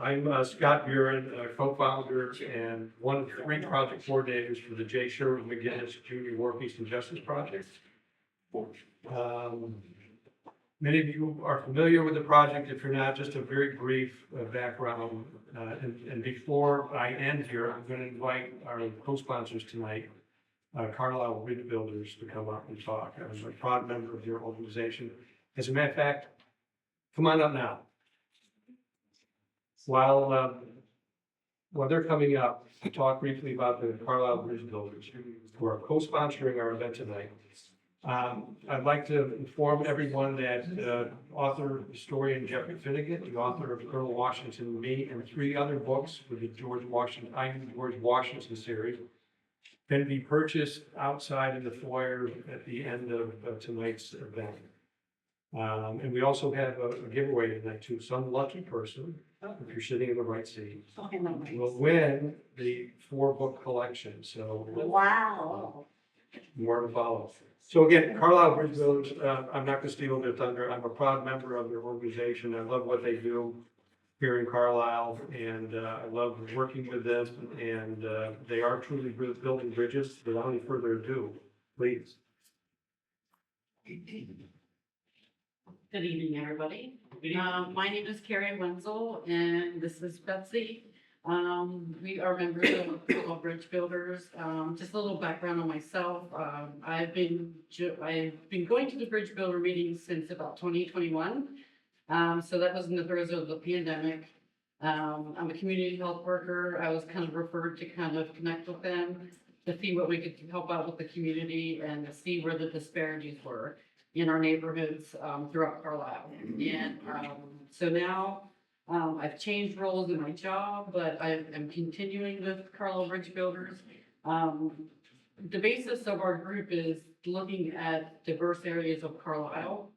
I'm Scott Buren, co-founder and one of 3 project coordinators for the J. Sherwood McGinnis Junior War Peace and Justice Project. Many of you are familiar with the project. If you're not, just a very brief background. And before I end here, I'm going to invite our co-sponsors tonight, Carlisle Bridge Builders, to come up and talk. I'm a proud member of your organization. As a matter of fact, come on up now. While they're coming up to talk briefly about the Carlisle Bridge Builders, who are co-sponsoring our event tonight, I'd like to inform everyone that author, historian Jeffrey Finegan, the author of Colonel Washington and Me, and 3 other books for the George Washington series, can be purchased outside in the foyer at the end of tonight's event. And we also have a giveaway tonight too. Some lucky person, if you're sitting in the right seat, will win the 4-book collection. So Wow. more to follow. So again, Carlisle Bridge Builders, I'm not going to steal their thunder. I'm a proud member of their organization. I love what they do here in Carlisle, and I love working with them. And they are truly building bridges. Without any further ado, please. Good evening, everybody. My name is Carrie Wenzel, and this is Betsy. We are members of Carlisle Bridge Builders. Just a little background on myself. I've been going to the Bridge Builder meetings since about 2021. So that was in the throes of the pandemic. I'm a community health worker. I was kind of referred to kind of connect with them to see what we could help out with the community and to see where the disparities were in our neighborhoods throughout Carlisle. And so now I've changed roles in my job, but I am continuing with Carlisle Bridge Builders. The basis of our group is looking at diverse areas of Carlisle.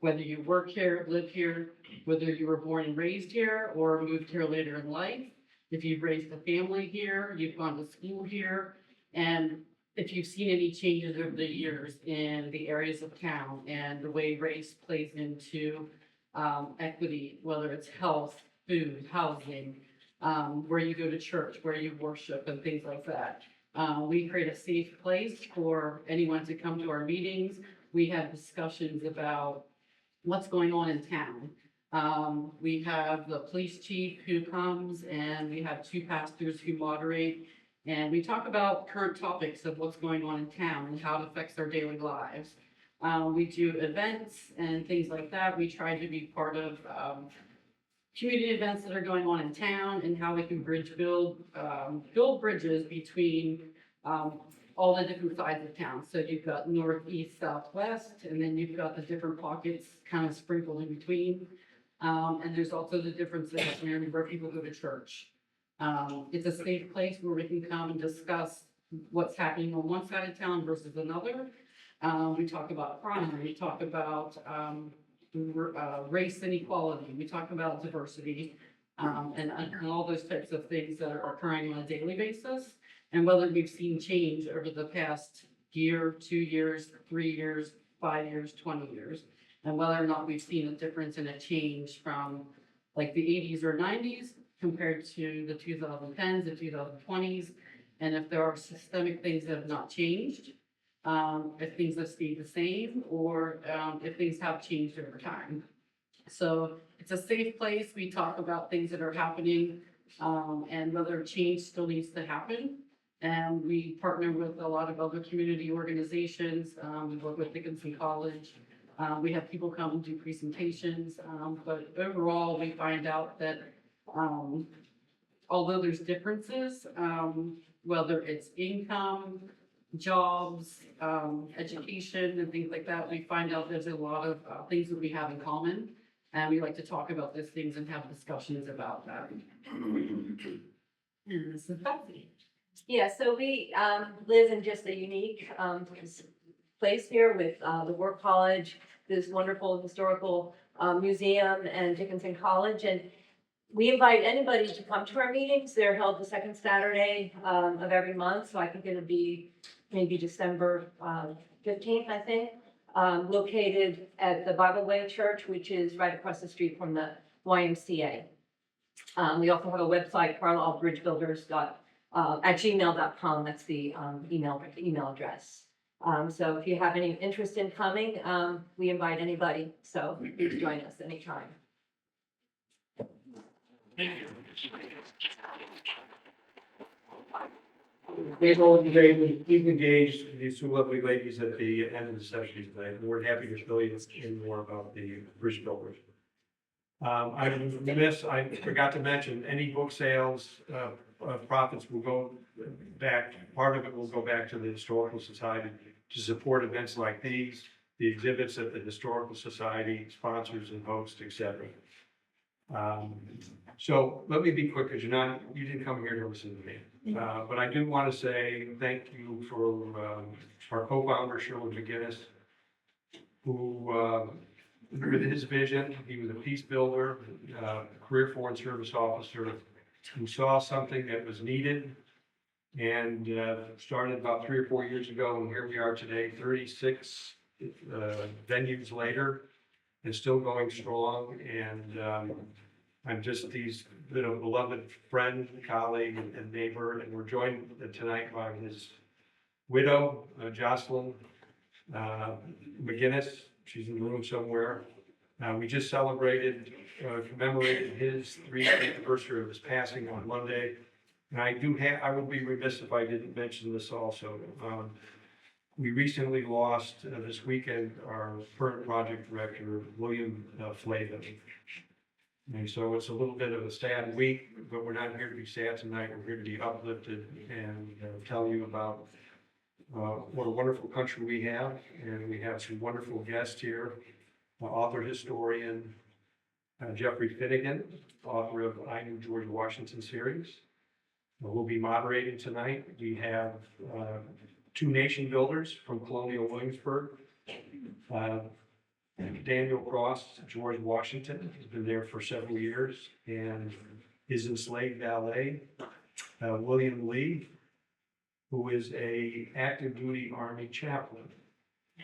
Whether you work here, live here, whether you were born and raised here or moved here later in life, if you've raised a family here, you've gone to school here, and if you've seen any changes over the years in the areas of town and the way race plays into equity, whether it's health, food, housing, where you go to church, where you worship, and things like that. We create a safe place for anyone to come to our meetings. We have discussions about what's going on in town. We have the police chief who comes, and we have 2 pastors who moderate. And we talk about current topics of what's going on in town and how it affects our daily lives. We do events and things like that. We try to be part of community events that are going on in town and how we can build bridges between all the different sides of town. So you've got north, east, south, west, and then you've got the different pockets kind of sprinkled in between. And there's also the differences where people go to church. It's a safe place where we can come and discuss what's happening on one side of town versus another. We talk about crime, we talk about race inequality, we talk about diversity, and all those types of things that are occurring on a daily basis, and whether we've seen change over the past year, 2 years, 3 years, 5 years, 20 years, and whether or not we've seen a difference in a change from like the 80s or 90s compared to the 2010s, the 2020s, and if there are systemic things that have not changed, if things have stayed the same, or if things have changed over time. So it's a safe place. We talk about things that are happening and whether change still needs to happen. And we partner with a lot of other community organizations. We work with Dickinson College. We have people come and do presentations, but overall we find out that although there's differences, whether it's income, jobs, education, and things like that, we find out there's a lot of things that we have in common, and we like to talk about those things and have discussions about that. And this is Betsy. Yeah, so we live in just a unique place here with the War College, this wonderful historical museum, and Dickinson College. And we invite anybody to come to our meetings. They're held the 2nd Saturday of every month. So I think it'll be maybe December 15th, I think, located at the Bible Way Church, which is right across the street from the YMCA. We also have a website, carlislebridgebuilders.at gmail.com. That's the email address. So if you have any interest in coming, we invite anybody. So please join us anytime. We've engaged these two lovely ladies at the end of the session tonight. We're happy to fill you in more about the bridge builders. I'm remiss, I forgot to mention, any book sales, profits will go back, part of it will go back to the Historical Society to support events like these, the exhibits that the Historical Society sponsors and hosts, etc. So let me be quick, because you didn't come here to listen to me. But I do want to say thank you for our co-founder, Sherwood McGinnis, who, with his vision, he was a peace builder, career foreign service officer, who saw something that was needed and started about 3 or 4 years ago, and here we are today, 36 venues later, and still going strong. And he's been a beloved friend, colleague, and neighbor, and we're joined tonight by his widow, Jocelyn McGinnis. She's in the room somewhere. We just celebrated, commemorated his 3rd anniversary of his passing on Monday. And I would be remiss if I didn't mention this also. We recently lost this weekend our current project director, William Flavin. And so it's a little bit of a sad week, but we're not here to be sad tonight. We're here to be uplifted and tell you about what a wonderful country we have. And we have some wonderful guests here. Author historian Jeffrey Finegan, author of I Knew George Washington series. We'll be moderating tonight. We have 2 nation builders from Colonial Williamsburg. Daniel Cross, George Washington, has been there for several years, and his enslaved valet, William Lee, who is a active duty Army chaplain.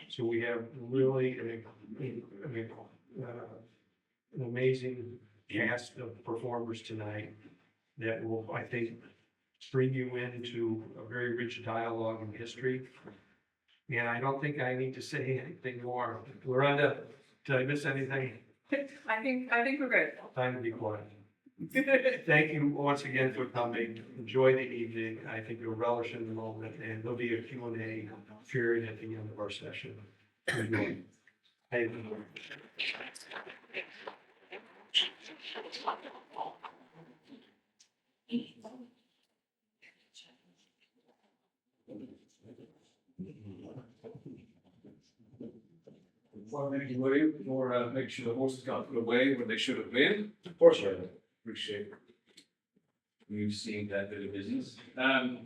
So we have really an amazing cast of performers tonight that will, I think, bring you into a very rich dialogue in history. And I don't think I need to say anything more. Lorenda, did I miss anything? I think we're good. Time to be quiet. Thank you once again for coming. Enjoy the evening. I think you'll relish in the moment, and there'll be a Q&A period at the end of our session. Enjoy. Hey. Well, thank you, William, for making sure the horses got put away where they should have been. Of course, I appreciate it. We've seen that bit of business. I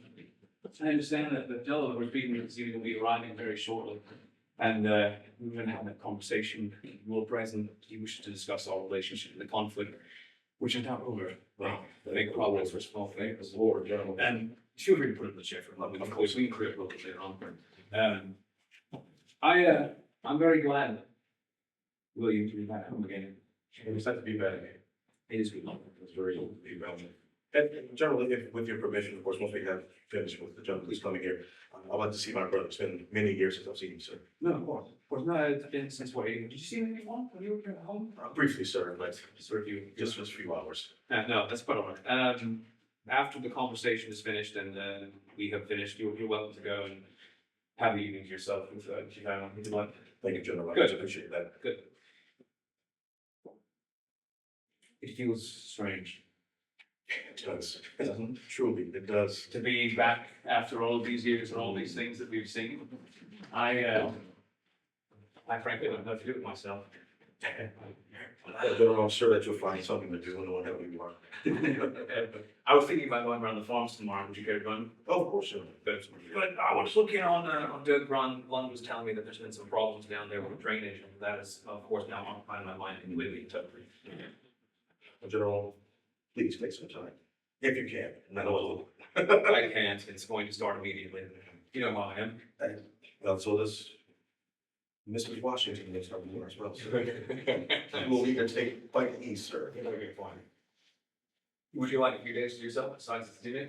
understand that the fellow who was speaking this evening will be arriving very shortly. And we're going to have that conversation. You're present. He wishes to discuss our relationship and the conflict, which I doubt over. Well, the big problem for small things. Lord, General. And feel free to put it in the chat for of course, we can create a little bit on. I'm very glad, William, to be back home again. It was sad to be back again. It is good. It was very good to be back. And generally, if, with your permission, of course, once we have finished with the gentleman who's coming here, I'd like to see my brother. It's been many years since I've seen him, sir. No, of course. Of course, no, it's been since waiting. Did you see him anyone when you were at home? Briefly, sir, but Sort of you. just a few hours. No, that's quite all right. After the conversation is finished and we have finished, you're welcome to go and have the evening to yourself with if you have anything like. Thank you, General. Good. I appreciate that. Good. It feels strange It does. It doesn't. Truly, it does. to be back after all of these years and all these things that we've seen. I frankly don't know what to do with myself. General, I'm sure that you'll find something to do whenever you are. I was thinking about going around the farms tomorrow. Would you care to join? Oh, of course, sir. But I was looking on Doug Run. Lund was telling me that there's been some problems down there with drainage, and that is, of course, now occupying my mind completely and totally. General, please take some time, if you can. And I know I can't. It's going to start immediately. You know how I am. well, so this Mrs. Washington lives over there as well. So we'll either take bite east, sir. Okay, fine. Would you like a few days to yourself besides this evening?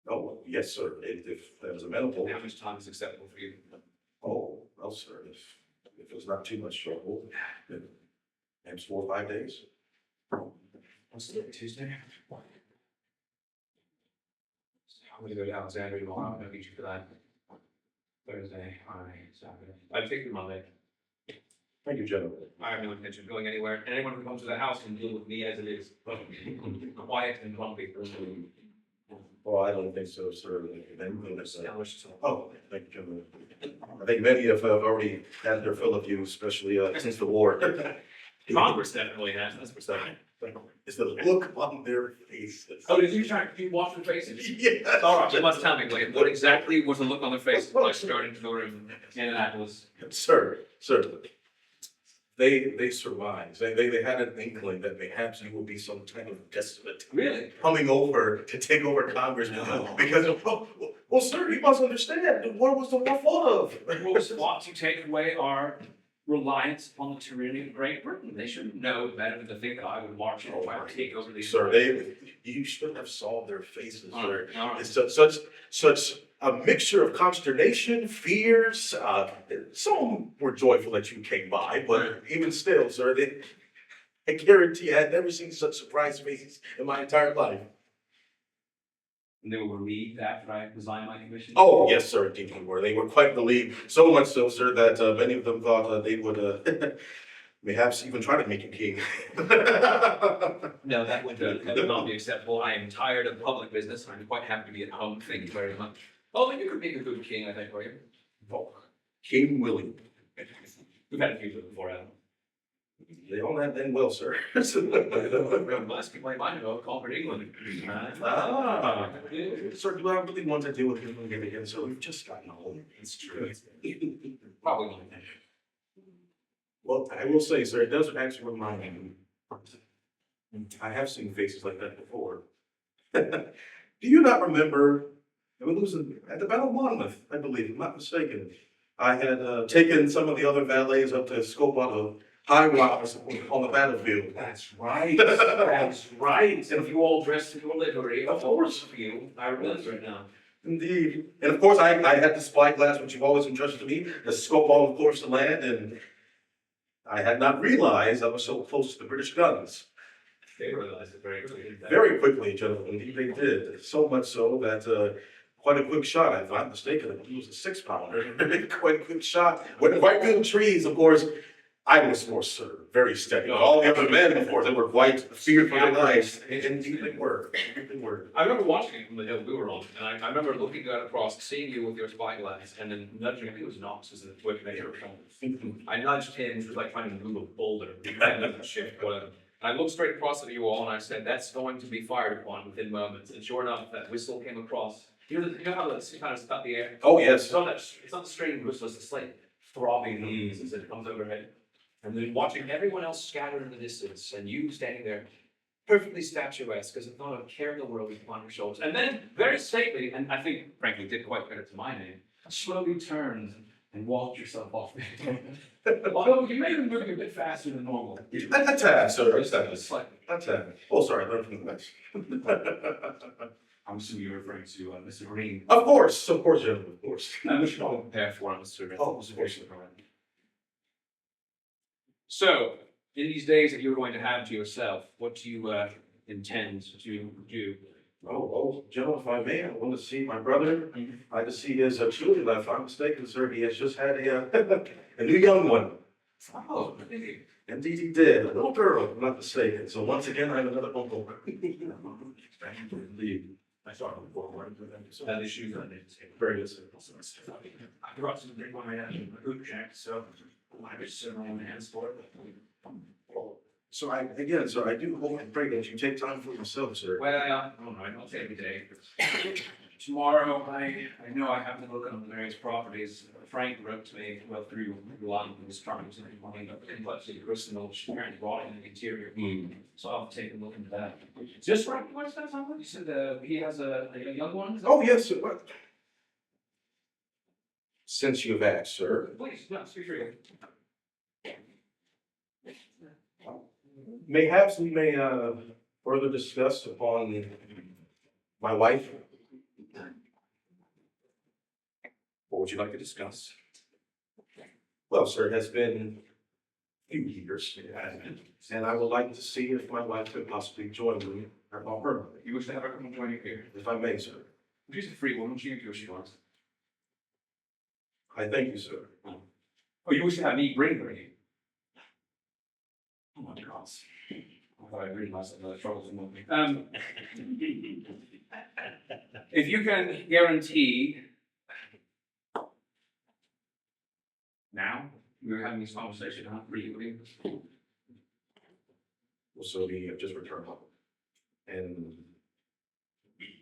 Oh, yes, sir, if that was amenable. How much time is acceptable for you? Oh, well, sir, if it was not too much trouble, then perhaps 4 or 5 days. What's the Tuesday? I'm gonna go to Alexandria tomorrow. I'm gonna meet you for that. Thursday, Friday, Saturday. I'd take you Monday. Thank you, gentlemen. I have no intention of going anywhere. And anyone who comes to the house can deal with me as it is. Quiet and grumpy. Well, I don't think so, sir. Establish Oh, thank you, gentlemen. I think many have already had their fill of you, especially since the war. Congress definitely has, that's for certain. It's the look on their faces. Oh, did you try to wash their faces? Yes. All right, you must tell me, like, what exactly was the look on their faces when I started to go to Indianapolis? Sir, they survived. They had an inkling that perhaps you will be some kind of despot Really? coming over to take over Congress because well, sir, you must understand, what was the war full of? Rules want to take away our reliance upon the tyranny of Great Britain. They should know better than to think that I would march in and take over these. Sir, you should have saw their faces, sir. All right. It's such a mixture of consternation, fears. Some were joyful that you came by, but even still, sir, I guarantee I had never seen such surprised faces in my entire life. And they were relieved after I resigned my commission? Oh, yes, sir, indeed they were. They were quite relieved, so much so, sir, that many of them thought they would perhaps even try to make you king. No, that would not be acceptable. I am tired of public business. I'm quite happy to be at home. Thank you very much. Oh, you could make a good king, I think, for you. Oh, King William. We've had a few of them before, Adam. They all have been well, sir. Last people I might know conquered England. Sir, do I really want to deal with him again? So we've just gotten home. It's true. Probably not. Well, I will say, sir, it does actually remind me. I have seen faces like that before. Do you not remember? It was at the Battle of Monmouth, I believe, if I'm not mistaken. I had taken some of the other valets up to scope out a high rocks on the battlefield. That's right. That's right. And you all dressed in your livery. Of course. For you. I remember it now. Indeed. And of course, I had the spyglass, which you've always entrusted to me, to scope all, of course, the land, and I had not realized I was so close to the British guns. They realized it very quickly. Very quickly, gentlemen, indeed they did. So much so that quite a quick shot, if I'm not mistaken, I believe it was a 6-pounder. Quite a quick shot. Went right through the trees, of course. I was more very steady. But all the other men, of course, they were quite feared for their lives. Indeed they were. Indeed they were. I remember watching it from the hill we were on, and I remember looking out across, seeing you with your spyglass, and then nudging, I think it was Knox, was the whip maker. I nudged him, which was like trying to move a boulder, shift, whatever. And I looked straight across at you all, and I said, that's going to be fired upon within moments. And sure enough, that whistle came across. You know how it's kind of stuck the air? Oh, yes. It's not the string whistle, it's the like throbbing noise as it comes overhead. And then watching everyone else scattered in the distance, and you standing there, perfectly statuesque, as if not a care in the world was upon your shoulders. And then, very stately, and I think, frankly, did quite credit to my name, slowly turned and walked yourself off. Although you may have been moving a bit faster than normal. A tad, sir. A tad. Slightly. A tad. Oh, sorry, I learned from the best. I'm assuming you're referring to Mr. Green. Of course, gentlemen, of course. We should all prepare for him, Mr. Green. Oh, of course. So, in these days that you're going to have to yourself, what do you intend to do? Oh, gentlemen, if I may, I want to see my brother. I had to see his children. If I'm mistaken, sir, he has just had a new young one. Oh, really? Indeed, he did. A little girl, if I'm not mistaken. So once again, I have another uncle. Indeed. I started forward with them. So had issues on it. Very good. I brought some drink when I had a boot check, so I was sitting on my hands for it. So I do hope and pray that you take time for yourself, sir. Well, all right, I'll take a day. Tomorrow, I know I have to look on the various properties. Frank wrote to me, well, through London, was trying to find the complexity of personal apparently brought in the interior. So I'll take a look into that. Just Frank, you want to spend time with? You said he has a young one? Is that- Oh, yes, sir. What? Since you've asked, sir. Please, no, speak for you. Mayhaps we may further discuss upon my wife? What would you like to discuss? Well, sir, it has been a few years, and I would like to see if my wife could possibly join me at my permanently, You wish to have her come and join you here? if I may, sir. She's a free woman, she can do what she wants. I thank you, sir. Oh, you wish to have me bring her here? Oh my God. I thought I realized that the troubles with me. If you can guarantee now, we were having this conversation, huh? Really? Well, so we have just returned home. And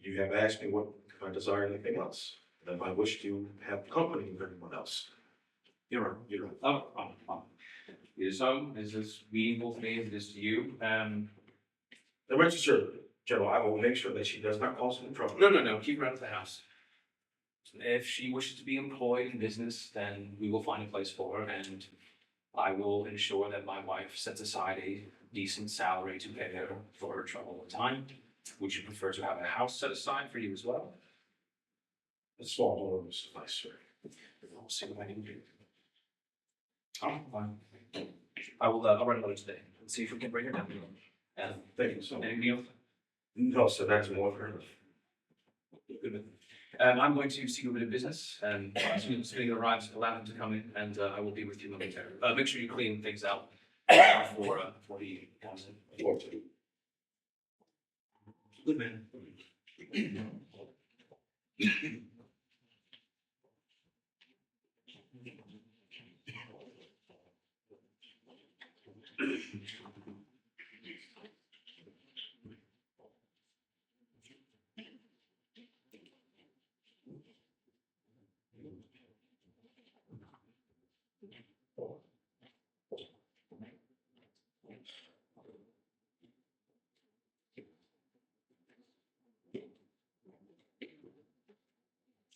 you have asked me what if I desire anything else, and if I wish to have company with anyone else. You're right. Oh. It is so, it's as meaningful to me as it is to you. The rest assured, General, I will make sure that she does not cause any trouble. No, keep her out of the house. If she wishes to be employed in business, then we will find a place for her, and I will ensure that my wife sets aside a decent salary to pay her for her trouble and time. Would you prefer to have a house set aside for you as well? A small door will suffice, sir. I'll see what I can do. Oh, fine. I'll write a letter today and see if we can bring her down. And Thank you so much. anything else? No, sir, that's more than enough. Good. I'm going to see you a bit of business, and as soon as Finegan arrives, allow him to come in, and I will be with you momentarily. Make sure you clean things out before he comes in. Or two. Good man.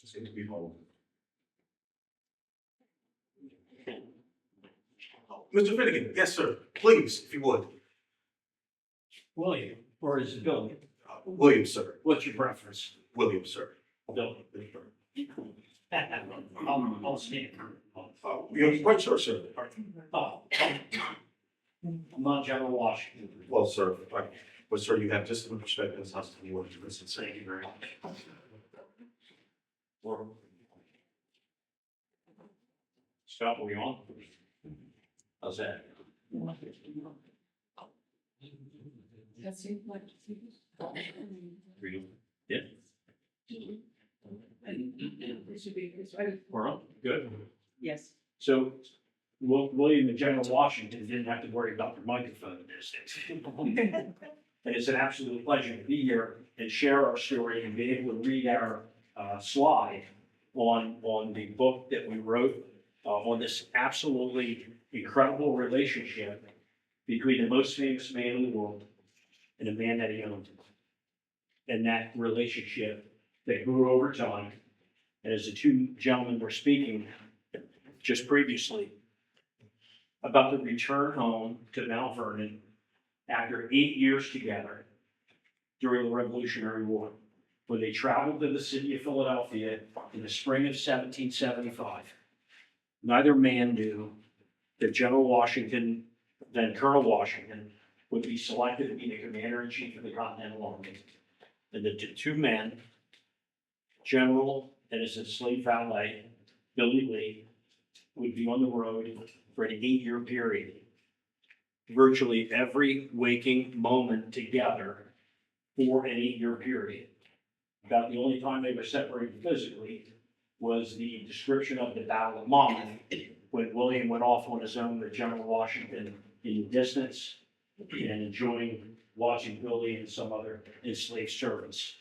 Seems to be home. Mr. Finegan, yes, sir. Please, if you would. William, or is it Bill? William, sir. What's your preference? William, sir. Bill. I'll stand. You're quite sure, sir. Oh. I'm not General Washington. Well, sir, but sir, you have just enough respect in this house to be willing to listen. Thank you very much. Scott, were you on? How's that? Yeah. We're on? Good. Yes. So, William and General Washington didn't have to worry about the microphone in this thing. And it's an absolute pleasure to be here and share our story and be able to read our slide on the book that we wrote on this absolutely incredible relationship between the most famous man in the world and the man that he owned. And that relationship that grew over time. And as the two gentlemen were speaking just previously about the return home to Mount Vernon after 8 years together during the Revolutionary War, when they traveled to the city of Philadelphia in the spring of 1775. Neither man knew that General Washington, then Colonel Washington, would be selected to be the commander-in-chief of the Continental Army. And the two men, General and his enslaved valet, Billy Lee, would be on the road for an 8-year period. Virtually every waking moment together for an 8-year period. About the only time they were separated physically was the description of the Battle of Monmouth, when William went off on his own with General Washington in the distance and enjoying watching Billy and some other enslaved servants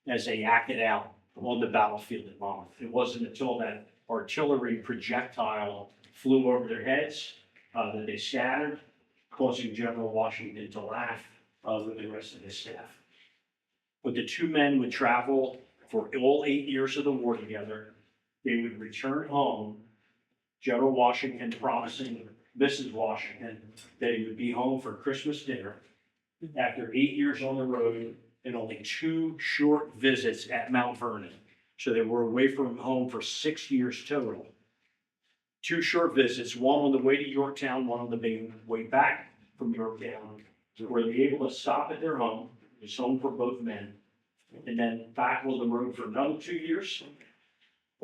as they acted out on the battlefield at Monmouth. It wasn't until that artillery projectile flew over their heads that they scattered, causing General Washington to laugh with the rest of his staff. But the two men would travel for all 8 years of the war together. They would return home, General Washington promising Mrs. Washington that he would be home for Christmas dinner. after 8 years on the road and only 2 short visits at Mount Vernon. So they were away from home for 6 years total. 2 short visits, one on the way to Yorktown, one on the way back from Yorktown, where they were able to stop at their home. It's home for both men. And then back on the road for another 2 years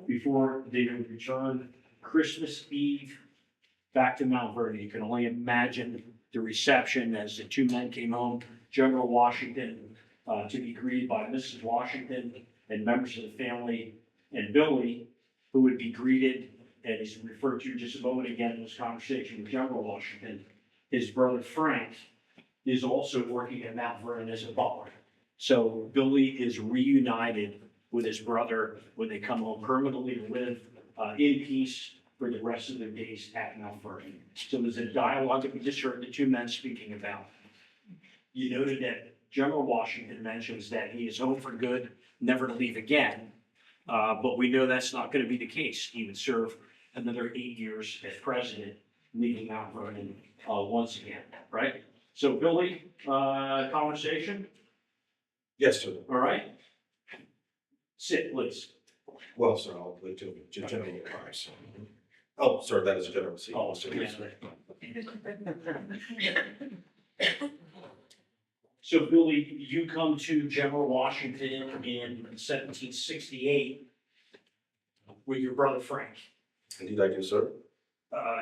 before they would return Christmas Eve back to Mount Vernon. You can only imagine the reception as the 2 men came home. General Washington to be greeted by Mrs. Washington and members of the family, and Billy, who would be greeted, and is referred to just a moment again in this conversation with General Washington. His brother Frank is also working at Mount Vernon as a butler. So Billy is reunited with his brother when they come home permanently to live in peace for the rest of their days at Mount Vernon. So there's a dialogue that we just heard the 2 men speaking about. You noted that General Washington mentions that he is home for good, never to leave again. But we know that's not going to be the case. He would serve another 8 years as president, leaving Mount Vernon once again, right? So Billy, conversation, Yes, sir. all right? Sit, please. Well, sir, I'll wait till general remarks. Oh, sir, that is a general seat. Oh, so yes. So Billy, you come to General Washington in 1768 with your brother Frank. Indeed I do, sir.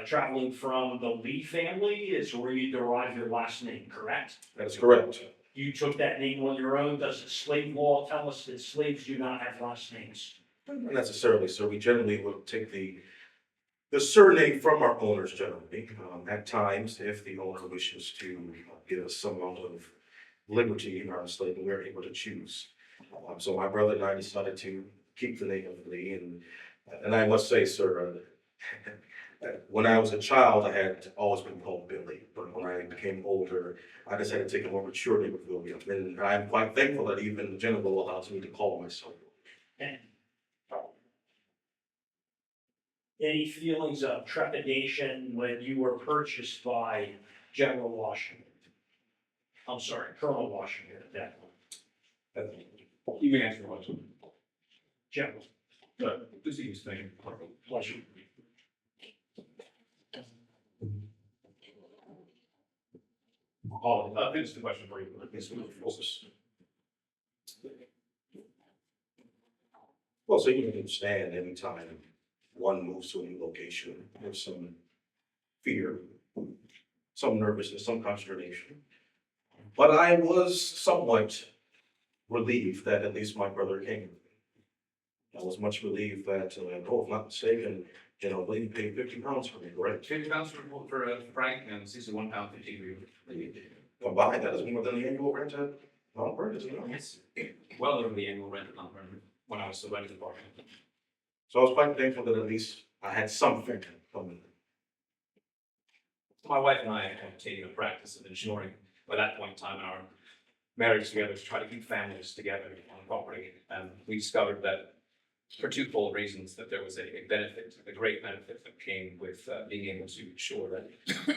Traveling from the Lee family is where you derive your last name, correct? That is correct. You took that name on your own. Does the slave law tell us that slaves do not have last names? Not necessarily, sir. We generally will take the surname from our owners generally. At times, if the owner wishes to give us some amount of liberty in our enslavement, we're able to choose. So my brother and I decided to keep the name of Lee, and I must say, sir, when I was a child, I had always been called Billy, but when I became older, I decided to take a more mature name of William, and I'm quite thankful that even the general allows me to call myself. And any feelings of trepidation when you were purchased by General Washington? I'm sorry, Colonel Washington at that point. You may ask your question. General, This is thing. pleasure. Finish the question for you. Yes, move focus. Well, so you can understand anytime one moves to a new location, there's some fear, some nervousness, some consternation. But I was somewhat relieved that at least my brother came with me. I was much relieved that, if I'm not mistaken, Lee paid £50 for me, correct? £50 for Frank and £61.50 for you. Combined, that is more than the annual rent at Mount Vernon, isn't it? Yes. Well over the annual rent at Mount Vernon when I was still renting the apartment. So I was quite thankful that at least I had something coming. My wife and I had taken a practice of ensuring, by that point in time in our marriage together, to try to keep families together on property. And we discovered that for twofold reasons, that there was a benefit, a great benefit that came with being able to ensure that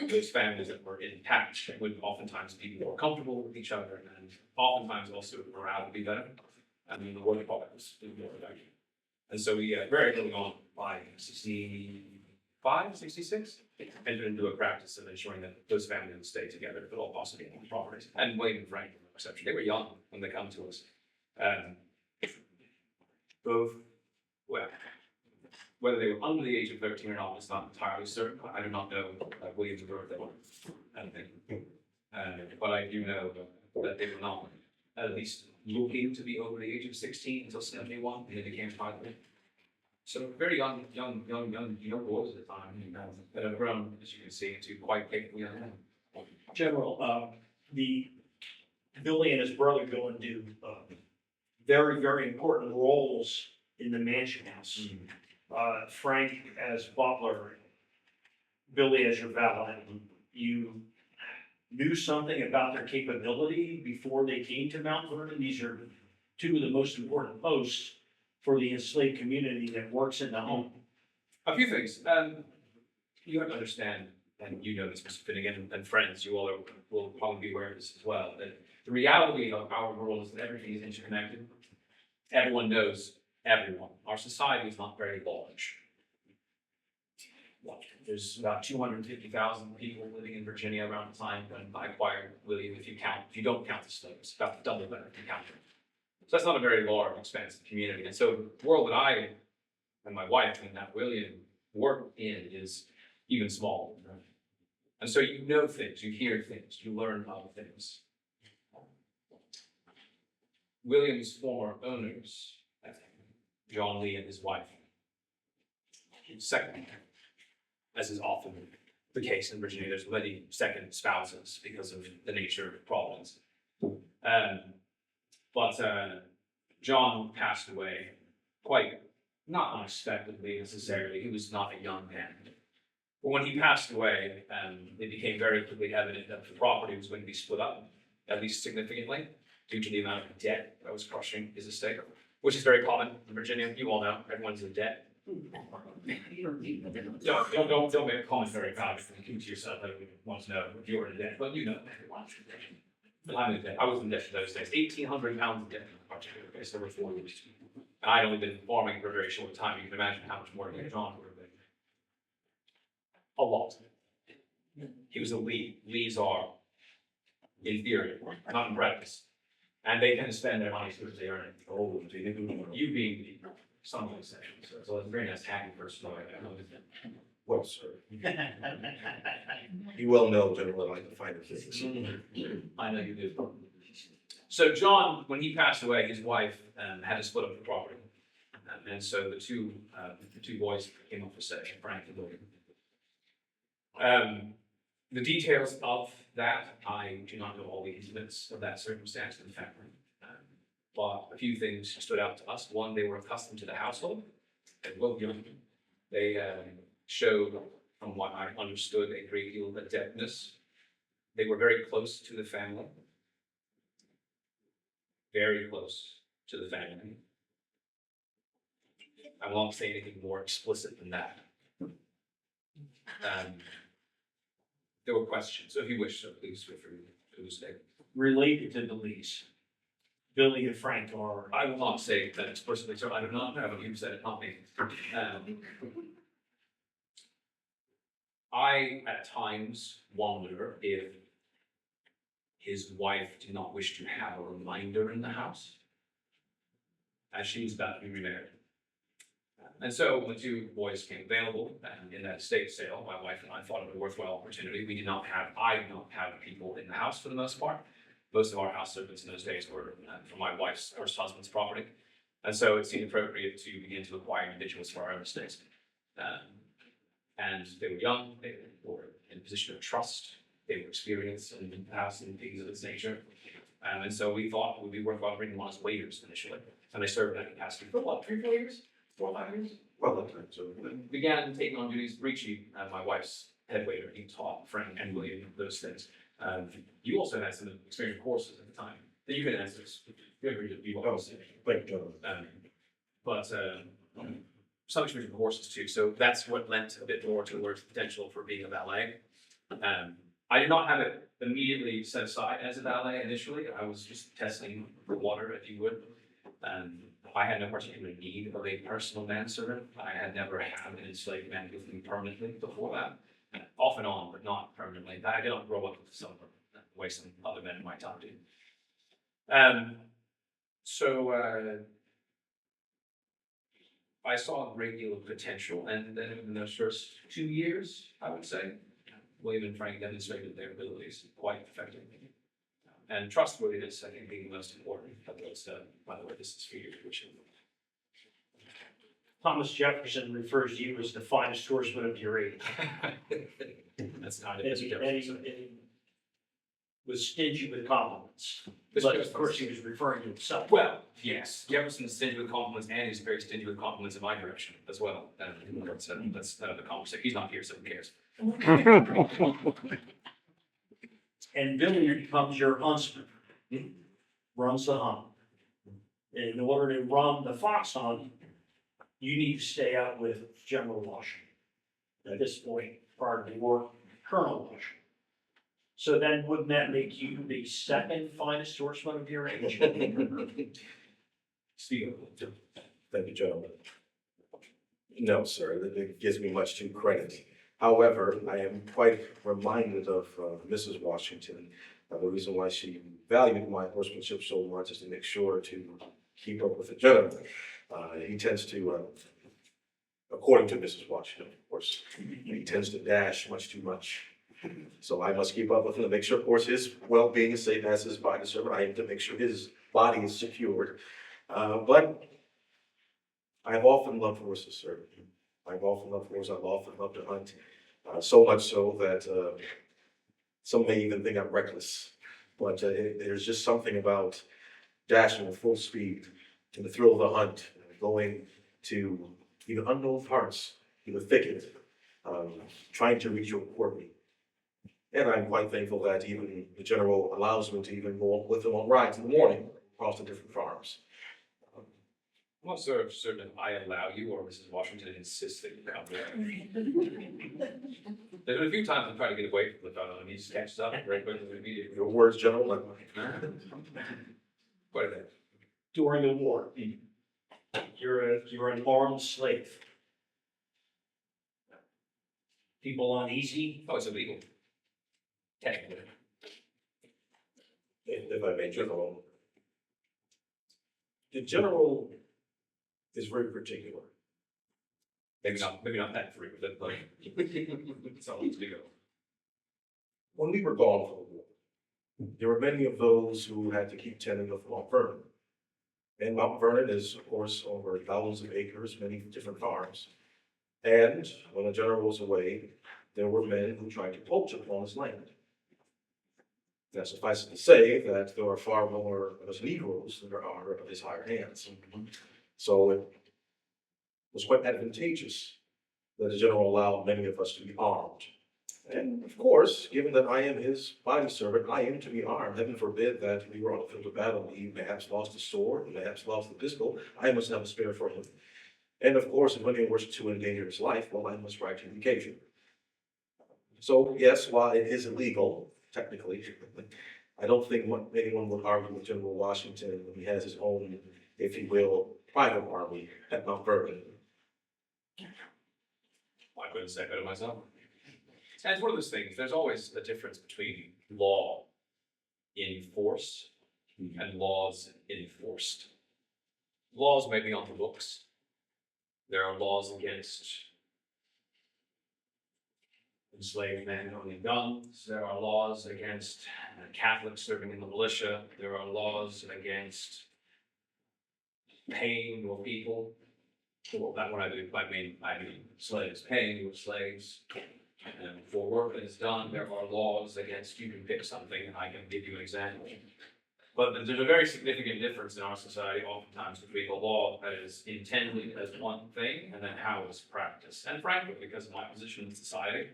those families that were intact would oftentimes be more comfortable with each other, and oftentimes also morale would be better. I mean, the work product was more productive. And so we very early on, by 65, 66, entered into a practice of ensuring that those families would stay together if at all possible on properties. And William and Frank, no exception. They were young when they come to us. Both, well, whether they were under the age of 13 or not is not entirely certain. I do not know William's birthday or anything. But I do know that they were not at least looking to be over the age of 16 until 71, and they became private. So very young boys at the time, that have grown, as you can see, into quite capable young men. General, Billy and his brother go and do very, very important roles in the mansion house. Frank as butler, Billy as your valet. You knew something about their capability before they came to Mount Vernon. These are two of the most important posts for the enslaved community that works in the home. A few things. You have to understand and you know this, Mr. Finegan, and friends, you all will probably be aware of this as well, that the reality of our world is that everything is interconnected. Everyone knows everyone. Our society is not very large. There's about 250,000 people living in Virginia around the time when I acquired William, if you don't count the slaves, about double that if you count them. So that's not a very large, expansive community. And so the world that I and my wife and that William work in is even smaller. And so you know things, you hear things, you learn other things. William's former owners, John Lee and his wife, second, as is often the case in Virginia, there's many second spouses because of the nature of Providence. But John passed away quite, not unexpectedly necessarily. He was not a young man. But when he passed away, it became very quickly evident that the property was going to be split up, at least significantly, due to the amount of debt that was crushing his estate, which is very common in Virginia. You all know, everyone's in debt. Don't make a comment very about it and keep to yourself like we want to know if you're in debt, but you know everyone's in debt. I'm in debt. I was in debt in those days. 1,800 pounds of debt in the project case over 4 years. And I'd only been farming for a very short time. You can imagine how much more John would have been. A lot. He was a Lee. Lees are inferior, not apprentice. And they tend to spend their money as soon as they earn it. Oh, you being the son of a section, so it's a very nice, happy person. Well, sir, you well know generally like the finer things. I know you do. So John, when he passed away, his wife had to split up the property. And so the two boys came up for sale, Frank and William. The details of that, I do not know all the intimates of that circumstance in the family. But a few things stood out to us. One, they were accustomed to the household. And William, they showed, from what I understood, a great deal of adeptness. They were very close to the family. Very close to the family. I won't say anything more explicit than that. There were questions, so if you wish, so please feel free to elucidate. Related to the lease, Billy and Frank are. I will not say that explicitly, so I do not know, but you said it, not me. I, at times, wonder if his wife did not wish to have a reminder in the house as she was about to be remarried. And so when the two boys came available in that estate sale, my wife and I thought it a worthwhile opportunity. I did not have people in the house for the most part. Most of our house servants in those days were from my wife's first husband's property. And so it seemed appropriate to begin to acquire individuals for our own estates. And they were young, they were in a position of trust, they were experienced in the past and things of this nature. And so we thought it would be worthwhile bringing them on as waiters initially. And they served in that capacity for what, 3 or 4 years? 4 or 5 years? Well, that time, so. Began taking on duties, Ricci, my wife's head waiter, he taught Frank and William those things. You also had some experience courses at the time that you can answer. You agreed to be well. Thank you. But some experience with horses too. So that's what lent a bit more towards the potential for being a valet. I did not have it immediately set aside as a valet initially. I was just testing the water, if you would. I had no particular need of a personal manservant. I had never had an enslaved man with me permanently before that. Off and on, but not permanently. I did not grow up with some the way some other men in my time did. I saw a great deal of potential, and then in those first 2 years, I would say, William and Frank demonstrated their abilities quite effectively. And trustworthiness, I think, being the most important. By the way, this is for you, Richard. Thomas Jefferson refers to you as the finest horseman of your age. That's kind of And Mr. he Jefferson. was stingy with compliments. Mr. But of Jefferson. course, he was referring to himself. Well, yes, Jefferson is stingy with compliments, and he's very stingy with compliments in my direction as well. That's another conversation. He's not here, so who cares? And Billy becomes your huntsman. Runs the hunt. And in order to run the fox hunt, you need to stay out with General Washington. At this point, prior to the war, Colonel Washington. So then wouldn't that make you the second finest horseman of your age? Steve, thank you, gentlemen. No, sir, that gives me much too credit. However, I am quite reminded of Mrs. Washington. The reason why she valued my horsemanship so much is to make sure to keep up with the gentleman. He tends to, according to Mrs. Washington, of course, he tends to dash much too much. So I must keep up with him to make sure, of course, his well-being is safe as his body servant. I am to make sure his body is secured. But I've often loved horses, sir. I've often loved horses. I've often loved to hunt. So much so that some may even think I'm reckless. But there's just something about dashing at full speed and the thrill of the hunt, going to even unknown parts, in the thicket, trying to reach your quarry. And I'm quite thankful that even the general allows me to even go with him on rides in the morning across the different farms. I'm not certain if I allow you or Mrs. Washington insists that you come there. There's been a few times I've tried to get away from the fellow and he just catches up very quickly immediately. Your words, General. Quite a bit. During the war, you're an armed slave. People uneasy, Oh, it's illegal. Technically. If I may, General. The general is very particular. Maybe not that frequent, but it's all to go. When we were gone from the war, there were many of those who had to keep tending of Mount Vernon. And Mount Vernon is, of course, over thousands of acres, many different farms. And when the general was away, there were men who tried to poach upon his land. Now, suffice it to say that there are far more of us Negroes than there are of his hired hands. So it was quite advantageous that the general allowed many of us to be armed. And of course, given that I am his body servant, I am to be armed. Heaven forbid that we were on the field of battle, he perhaps lost a sword, perhaps lost the pistol. I must have a spare for him. And of course, if anyone wishes to endanger his life, well, I must rise to the occasion. So yes, while it is illegal, technically, I don't think anyone would argue with General Washington when he has his own, if you will, private army at Mount Vernon. I couldn't say it better myself. And it's one of those things, there's always a difference between law in force and laws enforced. Laws may be on the books. There are laws against enslaved men owning guns. There are laws against Catholics serving in the militia. There are laws against paying your people. Well, that what I do, I mean slaves, paying your slaves. And for work that is done, there are laws against you can pick something, and I can give you an example. But there's a very significant difference in our society oftentimes between the law that is intended as one thing and then how it's practiced. And frankly, because of my position in society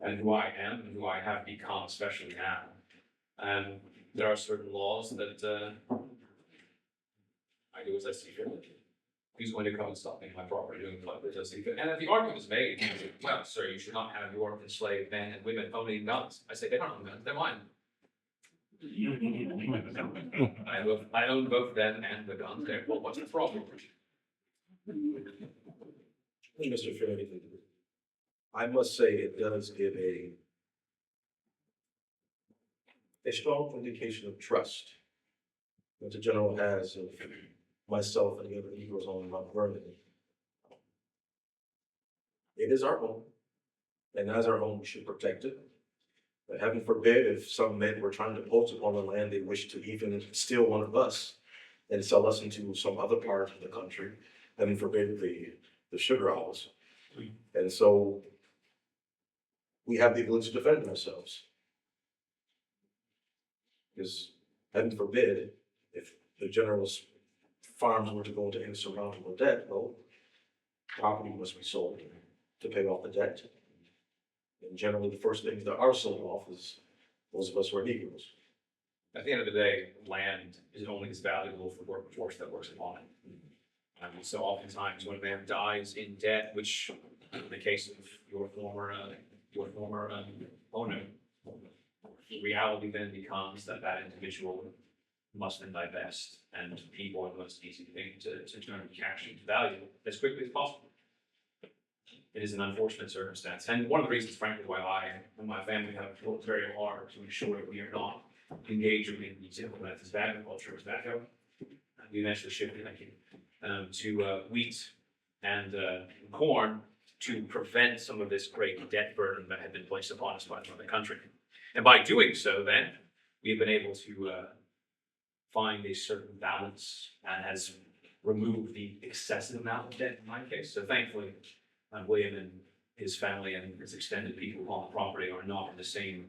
and who I am and who I have become, especially now, and there are certain laws that I do as I see fit. Who's going to come and stop me in my property doing what I see fit? And if the argument is made, well, sir, you should not have your enslaved men and women owning guns. I say they don't own guns, they're mine. I own both them and the guns. Therefore, what's the problem? Mr. Finegan, I must say it does give a strong indication of trust that the general has of myself and the other Negroes on Mount Vernon. It is our home, and as our home, we should protect it. But heaven forbid if some men were trying to poach upon the land, they wish to even steal one of us and sell us into some other part of the country. Heaven forbid the sugar owls. And so we have the ability to defend ourselves. Because heaven forbid if the general's farms were to go into insurmountable debt, well, property must be sold to pay off the debt. And generally, the first things that are sold off is those of us who are Negroes. At the end of the day, land is only as valuable for the workforce that works upon it. And so oftentimes when a man dies in debt, which in the case of your former your former owner, the reality then becomes that that individual must then divest, and people are the most easy thing to turn cash into value as quickly as possible. It is an unfortunate circumstance, and one of the reasons, frankly, why I and my family have worked very hard to ensure that we are not engaging in these typical methods of agriculture, tobacco. We eventually shifted, to wheat and corn to prevent some of this great debt burden that had been placed upon us by the mother country. And by doing so, then, we've been able to find a certain balance and has removed the excessive amount of debt in my case. So thankfully, William and his family and his extended people on the property are not in the same,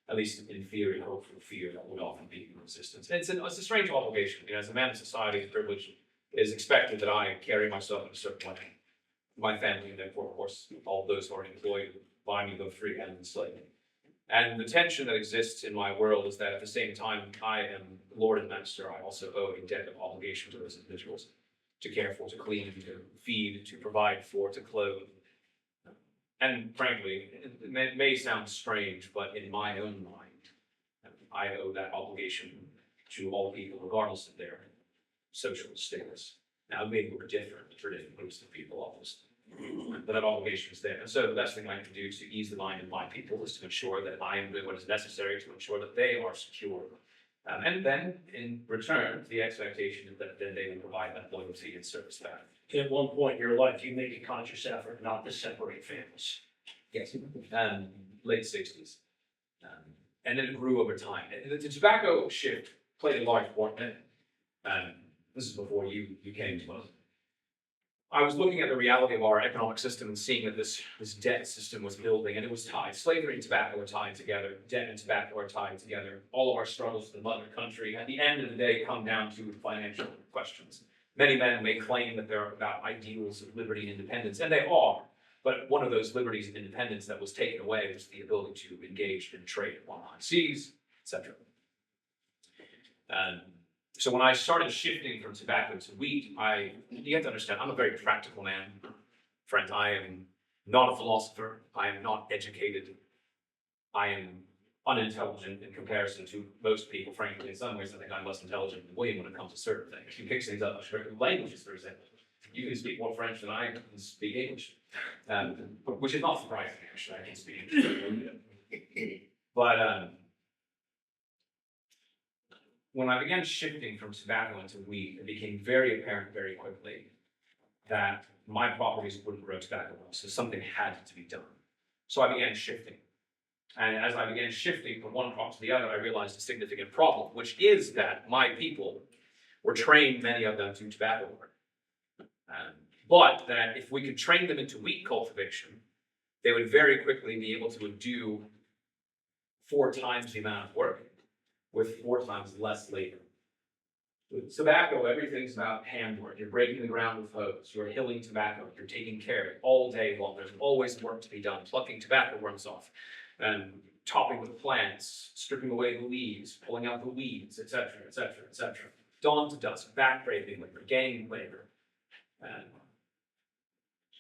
at least in theory, hopeful fear that would often be in resistance. And it's a strange obligation. You know, as a man in society, the privilege is expected that I carry myself in a certain way. My family, and therefore, of course, all those who are employed by me go free and enslaved. And the tension that exists in my world is that at the same time I am Lord and Master, I also owe a debt of obligation to those individuals to care for, to clean, to feed, to provide for, to clothe. And frankly, it may sound strange, but in my own mind, I owe that obligation to all people, regardless of their social status. Now, it may look different for different groups of people, obviously, but that obligation is there. And so the best thing I can do to ease the mind of my people is to ensure that I am doing what is necessary to ensure that they are secure. And then, in return, the expectation is that then they will provide that loyalty and service back. At one point in your life, you made a conscious effort not to separate families. Yes. Late 60s. And then it grew over time. The tobacco shift played a large part in it. This is before you came to us. I was looking at the reality of our economic system and seeing that this debt system was building, and it was tied. Slavery and tobacco are tied together. Debt and tobacco are tied together. All of our struggles in the mother country, at the end of the day, come down to financial questions. Many men may claim that they're about ideals of liberty and independence, and they are. But one of those liberties and independence that was taken away was the ability to engage in trade on high seas, etc. So when I started shifting from tobacco to wheat, you have to understand, I'm a very practical man. Friends, I am not a philosopher. I am not educated. I am unintelligent in comparison to most people. Frankly, in some ways, I think I'm less intelligent than William when it comes to certain things. He picks things up much quicker. Languages, for example. You can speak more French than I can speak English, which is not surprising, actually. I can speak English. But when I began shifting from tobacco into wheat, it became very apparent very quickly that my properties wouldn't grow tobacco well, so something had to be done. So I began shifting. And as I began shifting from one crop to the other, I realized a significant problem, which is that my people were trained, many of them, to tobacco work. But that if we could train them into wheat cultivation, they would very quickly be able to do 4 times the amount of work with 4 times less labor. With tobacco, everything's about handwork. You're breaking the ground with hoes. You're hilling tobacco. You're taking care of it all day long. There's always work to be done. Plucking tobacco worms off, topping with plants, stripping away the leaves, pulling out the weeds, etc., etc., etc. Dawn to dusk, back-breaking labor, gang labor.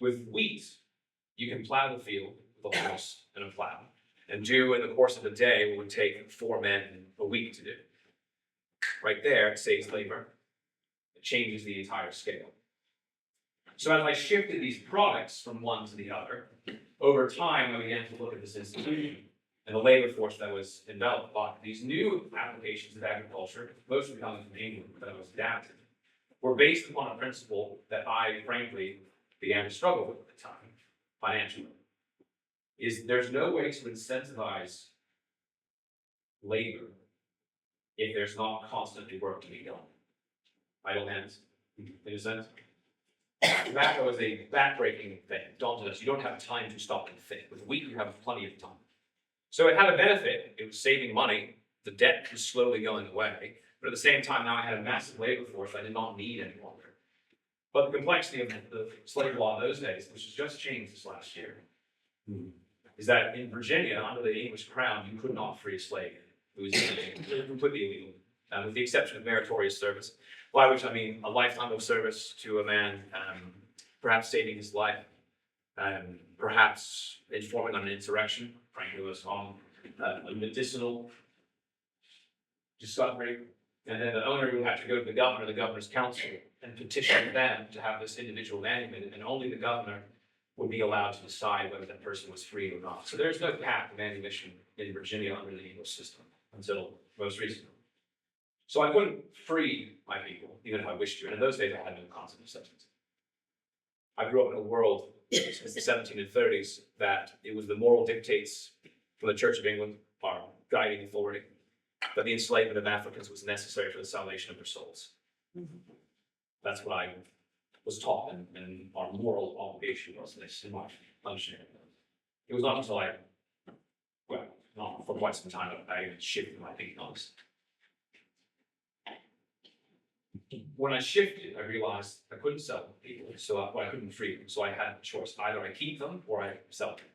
With wheat, you can plow the field with a horse and a plow, and do in the course of a day what would take 4 men a week to do. Right there, it saves labor. It changes the entire scale. So as I shifted these products from one to the other, over time I began to look at this institution and the labor force that was enveloped by these new applications of agriculture, mostly coming from England, that I was adapted, were based upon a principle that I, frankly, began to struggle with at the time, financially. Is there's no way to incentivize labor if there's not constantly work to be done. Idle hands, in a sense. Tobacco is a back-breaking thing. Dawn to dusk. You don't have time to stop and think. With wheat, you have plenty of time. So it had a benefit. It was saving money. The debt was slowly going away. But at the same time, now I had a massive labor force I did not need any longer. But the complexity of the slave law in those days, which has just changed this last year, is that in Virginia, under the English crown, you could not free a slave. It was completely illegal, with the exception of meritorious service, by which I mean a lifetime of service to a man, perhaps saving his life, perhaps informing on an insurrection, frankly, was on a medicinal discovery. And then the owner would have to go to the governor, the governor's council, and petition them to have this individual manumitted, and only the governor would be allowed to decide whether that person was free or not. So there's no path of manumission in Virginia under the English system until most recently. So I couldn't free my people, even if I wished to. And in those days, I had no concept of substance. I grew up in a world since the 1730s that it was the moral dictates from the Church of England, our guiding authority, that the enslavement of Africans was necessary for the salvation of their souls. That's what I was taught, and our moral obligation was this, in my understanding. It was not until not for quite some time, I shifted my thinking on this. When I shifted, I realized I couldn't sell them people, so I couldn't free them. So I had a choice: either I keep them or I sell them.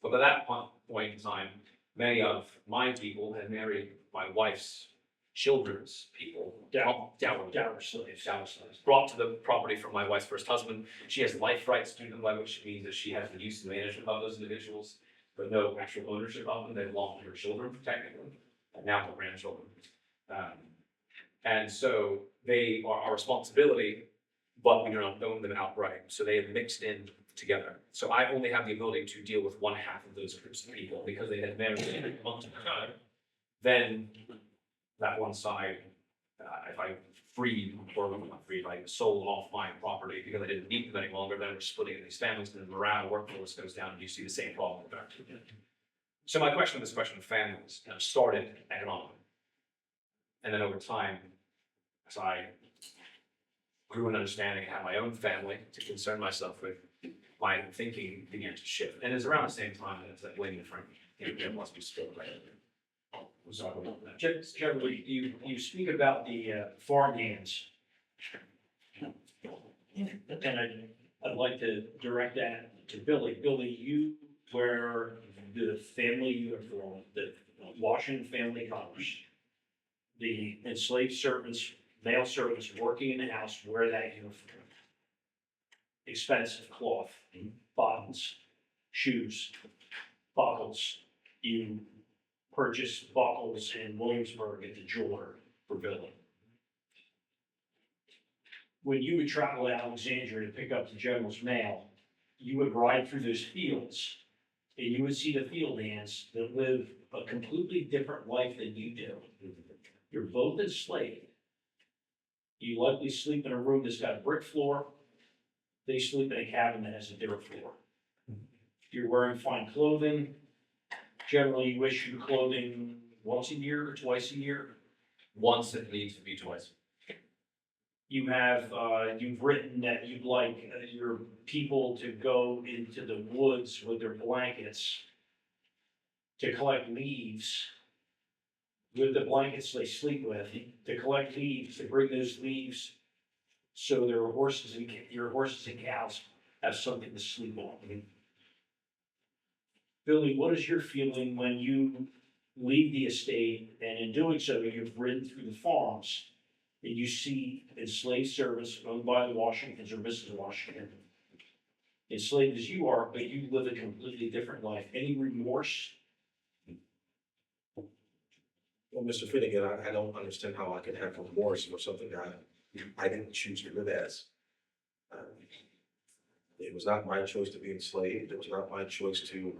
But by that point in time, many of my people had married my wife's children's people, dower slaves, brought to the property from my wife's first husband. She has life rights to them, by which means that she has the use and management of those individuals, but no actual ownership of them. They belong to her children, technically, and now her grandchildren. And so they are our responsibility, but we do not own them outright. So they have mixed in together. So I only have the ability to deal with one half of those groups of people because they had married amongst each other. Then that one side, if I freed or not freed, I sold off my property because I didn't need them any longer, then we're splitting these families and the morale workforce goes down and you see the same problem. So my question of families started economically. And then over time, as I grew in understanding and had my own family to concern myself with, my thinking began to shift. And it's around the same time that William and Frank, it must be still right. Generally, you speak about the farm hands. And I'd like to direct that to Billy. Billy, you wear the family uniform, the Washington family colors. The enslaved servants, male servants working in the house wear that uniform. Expensive cloth, buttons, shoes, buckles. You purchase buckles in Williamsburg at the jeweler for Billy. When you would travel to Alexandria to pick up the general's mail, you would ride through those fields and you would see the field hands that live a completely different life than you do. You're both enslaved. You likely sleep in a room that's got a brick floor. They sleep in a cabin that has a dirt floor. You're wearing fine clothing. Generally, you issue clothing once a year or twice a year. Once it needs to be twice. You have, you've written that you'd like your people to go into the woods with their blankets to collect leaves. With the blankets they sleep with, to collect leaves, to bring those leaves so their horses and your horses and cows have something to sleep on. Billy, what is your feeling when you leave the estate and in doing so you've ridden through the farms and you see enslaved servants owned by the Washingtons or Mrs. Washington, enslaved as you are, but you live a completely different life? Any remorse? Well, Mr. Finegan, I don't understand how I could have remorse for something that I didn't choose to live as. It was not my choice to be enslaved. It was not my choice to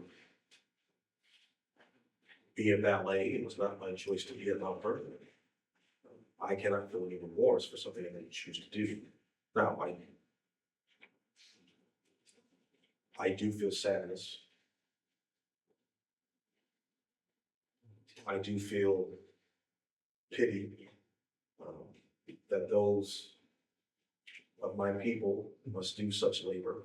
be a valet. It was not my choice to be a lumper. I cannot feel any remorse for something I didn't choose to do. Now, I do feel sadness. I do feel pity that those of my people must do such labor.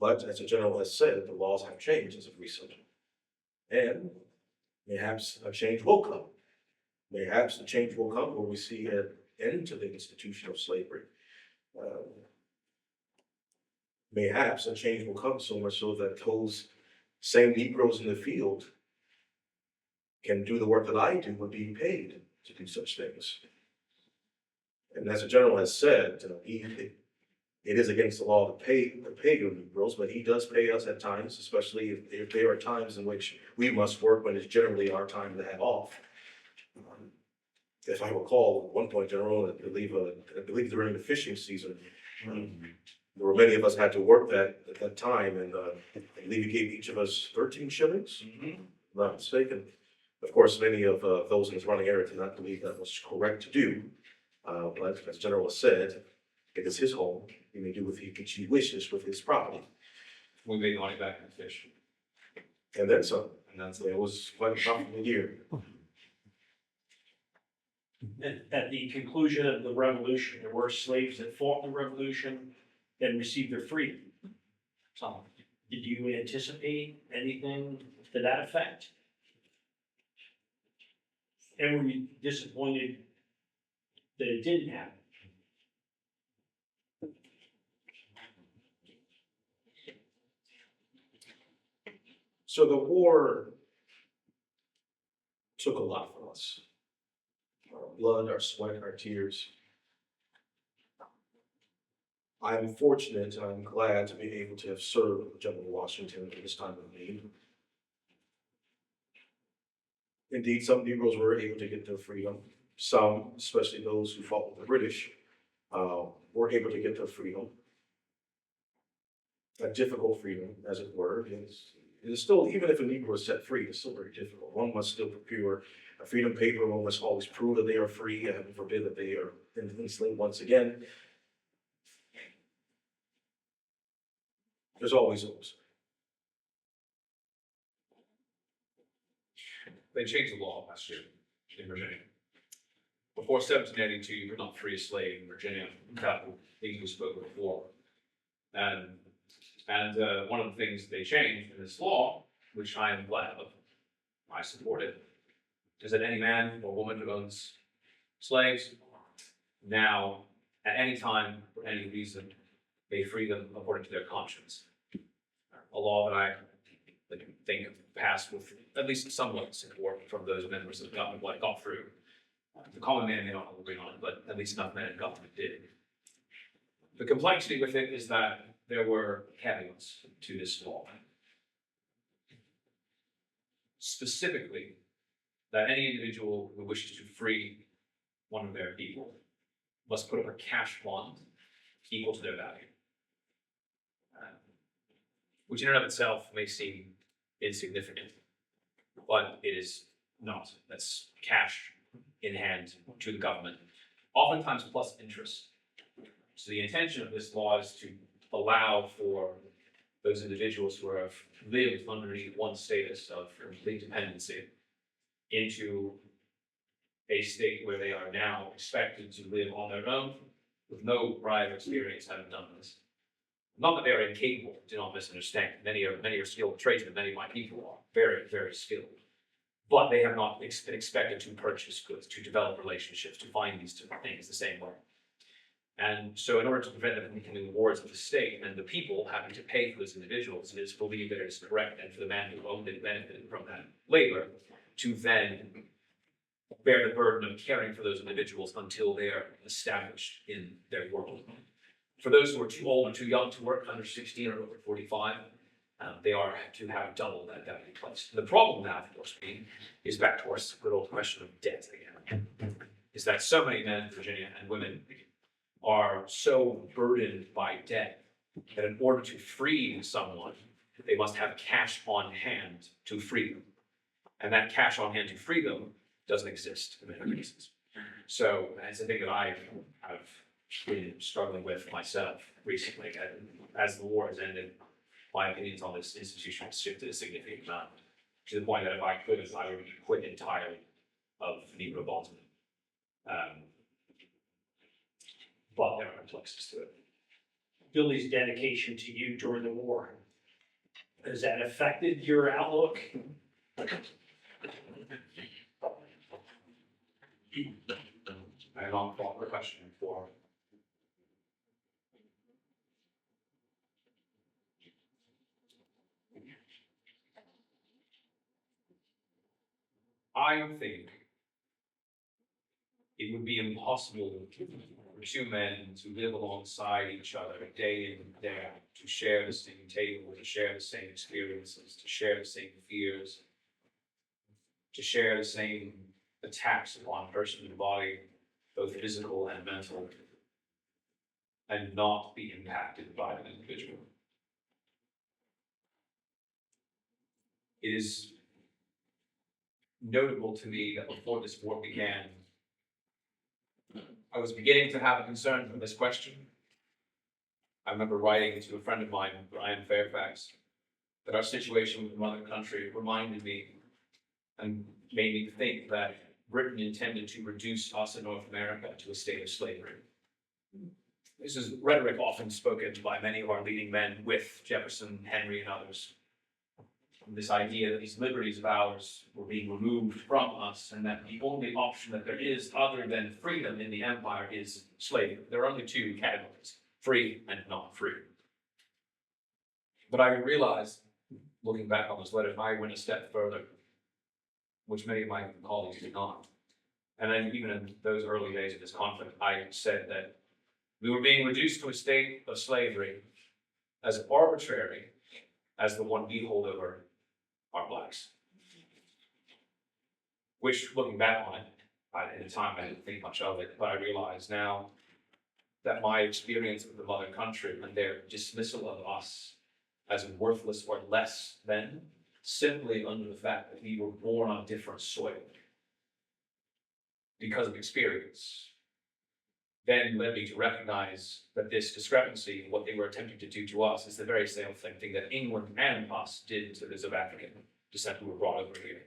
But as the general has said, the laws have changed as of recent. And perhaps a change will come. Perhaps the change will come where we see an end to the institution of slavery. Perhaps a change will come so much so that those same Negroes in the field can do the work that I do and be paid to do such things. And as the general has said, it is against the law to pay your Negroes, but he does pay us at times, especially if there are times in which we must work when it's generally our time to have off. If I recall, at one point, General, I believe during the fishing season, there were many of us had to work at that time, and I believe he gave each of us 13 shillings, if I'm not mistaken. Of course, many of those in his running area did not believe that was correct to do. But as General has said, it is his home. He may do with which he wishes with his property. We made money back in fish. And then some. And that's It was quite a profitable year. At the conclusion of the revolution, there were slaves that fought the revolution and received their freedom. So, did you anticipate anything to that effect? And were you disappointed that it didn't happen? So the war took a lot from us. Our blood, our sweat, our tears. I'm fortunate and I'm glad to be able to have served General Washington at this time of need. Indeed, some Negroes were able to get their freedom. Some, especially those who fought with the British, were able to get their freedom. A difficult freedom, as it were. It is still, even if a Negro is set free, it's still very difficult. One must still procure a freedom paper. One must always prove that they are free, heaven forbid that they are enslaved once again. There's always those. They changed the law last year in Virginia. Before 1782, you could not free a slave in Virginia without the English spoken before. And one of the things they changed in this law, which I am glad of, I support it, is that any man or woman who owns slaves now, at any time, for any reason, may free them according to their conscience. A law that I think passed with at least somewhat support from those members of the government, what got through. The common man may not agree on it, but at least enough men in government did. The complexity with it is that there were caveats to this law. Specifically, that any individual who wishes to free one of their people must put up a cash bond equal to their value. Which in and of itself may seem insignificant, but it is not. That's cash in hand to the government, oftentimes plus interest. So the intention of this law is to allow for those individuals who have lived underneath one status of complete dependency into a state where they are now expected to live on their own with no prior experience having done this. Not that they are incapable, do not misunderstand. Many are skilled tradesmen, many of my people are very, very skilled. But they have not been expected to purchase goods, to develop relationships, to find these different things the same way. And so in order to prevent them from becoming wards of the state and the people having to pay for those individuals, it is believed that it is correct and for the man who owned and benefited from that labor to then bear the burden of caring for those individuals until they are established in their world. For those who are too old or too young to work, under 16 or over 45, they are to have double that value placed. The problem now, of course, is back to our good old question of debt again, is that so many men in Virginia and women are so burdened by debt that in order to free someone, they must have cash on hand to free them. And that cash on hand to free them doesn't exist in many cases. So it's a thing that I have been struggling with myself recently. As the war has ended, my opinions on this institution has shifted a significant amount, to the point that if I could, I would quit entirely of Negro bondsmen. But there are complexities to it. Billy's dedication to you during the war, has that affected your outlook? I have not thought the question before. I think it would be impossible for two men to live alongside each other day in and day out, to share the same table, to share the same experiences, to share the same fears, to share the same attacks upon person and body, both physical and mental, and not be impacted by an individual. It is notable to me that before this war began, I was beginning to have a concern for this question. I remember writing to a friend of mine, Brian Fairfax, that our situation with the mother country reminded me and made me think that Britain intended to reduce us in North America to a state of slavery. This is rhetoric often spoken by many of our leading men with Jefferson, Henry, and others. This idea that these liberties of ours were being removed from us and that the only option that there is other than freedom in the empire is slavery. There are only two categories, free and not free. But I realized, looking back on this letter, I went a step further, which many of my colleagues did not. And then even in those early days of this conflict, I said that we were being reduced to a state of slavery as arbitrary as the one we hold over our blacks. Which, looking back on it, at the time I didn't think much of it, but I realize now that my experience with the mother country and their dismissal of us as worthless or less than, simply under the fact that we were born on different soil because of experience, then led me to recognize that this discrepancy in what they were attempting to do to us is the very same thing that England and us did to those of African descent who were brought over here.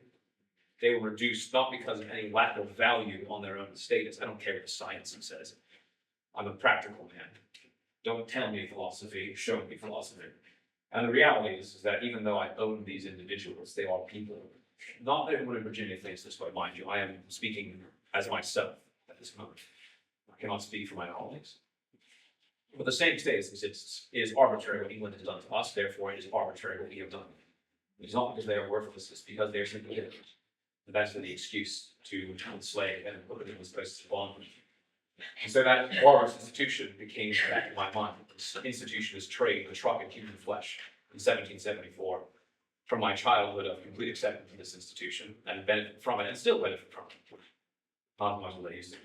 They were reduced not because of any lack of value on their own status. I don't care what the science says. I'm a practical man. Don't tell me philosophy, show me philosophy. And the reality is that even though I own these individuals, they are people. Not everyone in Virginia thinks this way, mind you. I am speaking as myself at this moment. I cannot speak for my colleagues. But the same status exists. It is arbitrary what England has done to us, therefore it is arbitrary what we have done. It is not because they are worthless, it's because they are simply different. And that's the excuse to enslave and put them in this place of bondage. And so that barbarous institution became back in my mind. This institution is trade, the truck in human flesh in 1774. From my childhood of complete acceptance of this institution and benefit from it and still benefit from it. Not as much as I used to.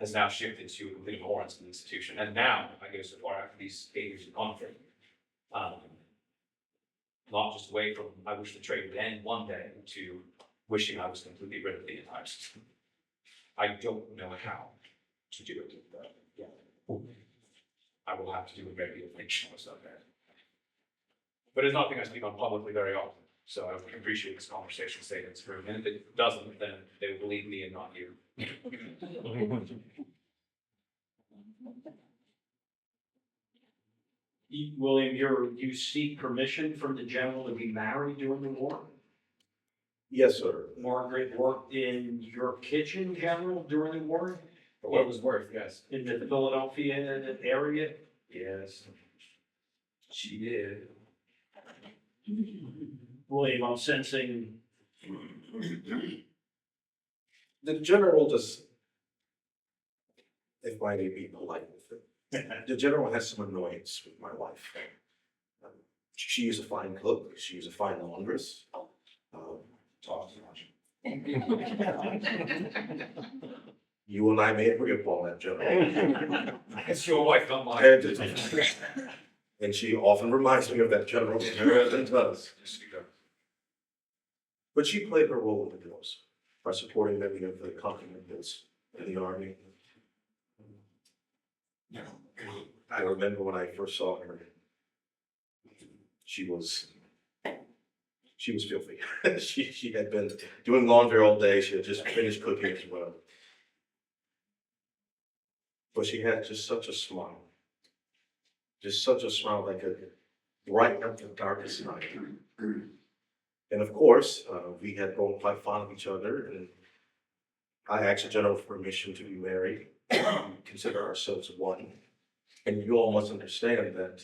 Has now shifted to a complete abhorrence of the institution. And now I go so far after these 8 years of conflict. Not just away from I wish the trade would end one day to wishing I was completely rid of the entire system. I don't know how to do it, but yeah. I will have to do a great deal of thinking myself there. But it's nothing I speak on publicly very often. So I would appreciate this conversation staying in this room. And if it doesn't, then they will believe me and not you. William, you seek permission from the general to be married during the war? Yes, sir. Margaret worked in your kitchen, General, during the war? For what it was worth, yes. In the Philadelphia area? Yes. She did. William, I'm sensing. The general just, if I may be polite with it, the general has some annoyance with my wife. She is a fine cook, she is a fine laundress. Talk too much. You and I may agree upon that, general. It's your wife, not mine. And she often reminds me of that general, and does. But she played her role in the wars by supporting many of the continentals in the army. I remember when I first saw her, she was filthy. She had been doing laundry all day. She had just finished cooking as well. But she had just such a smile. Just such a smile that could brighten up the darkest night. And of course, we had grown quite fond of each other, and I asked the general for permission to be married. We consider ourselves one. And you all must understand that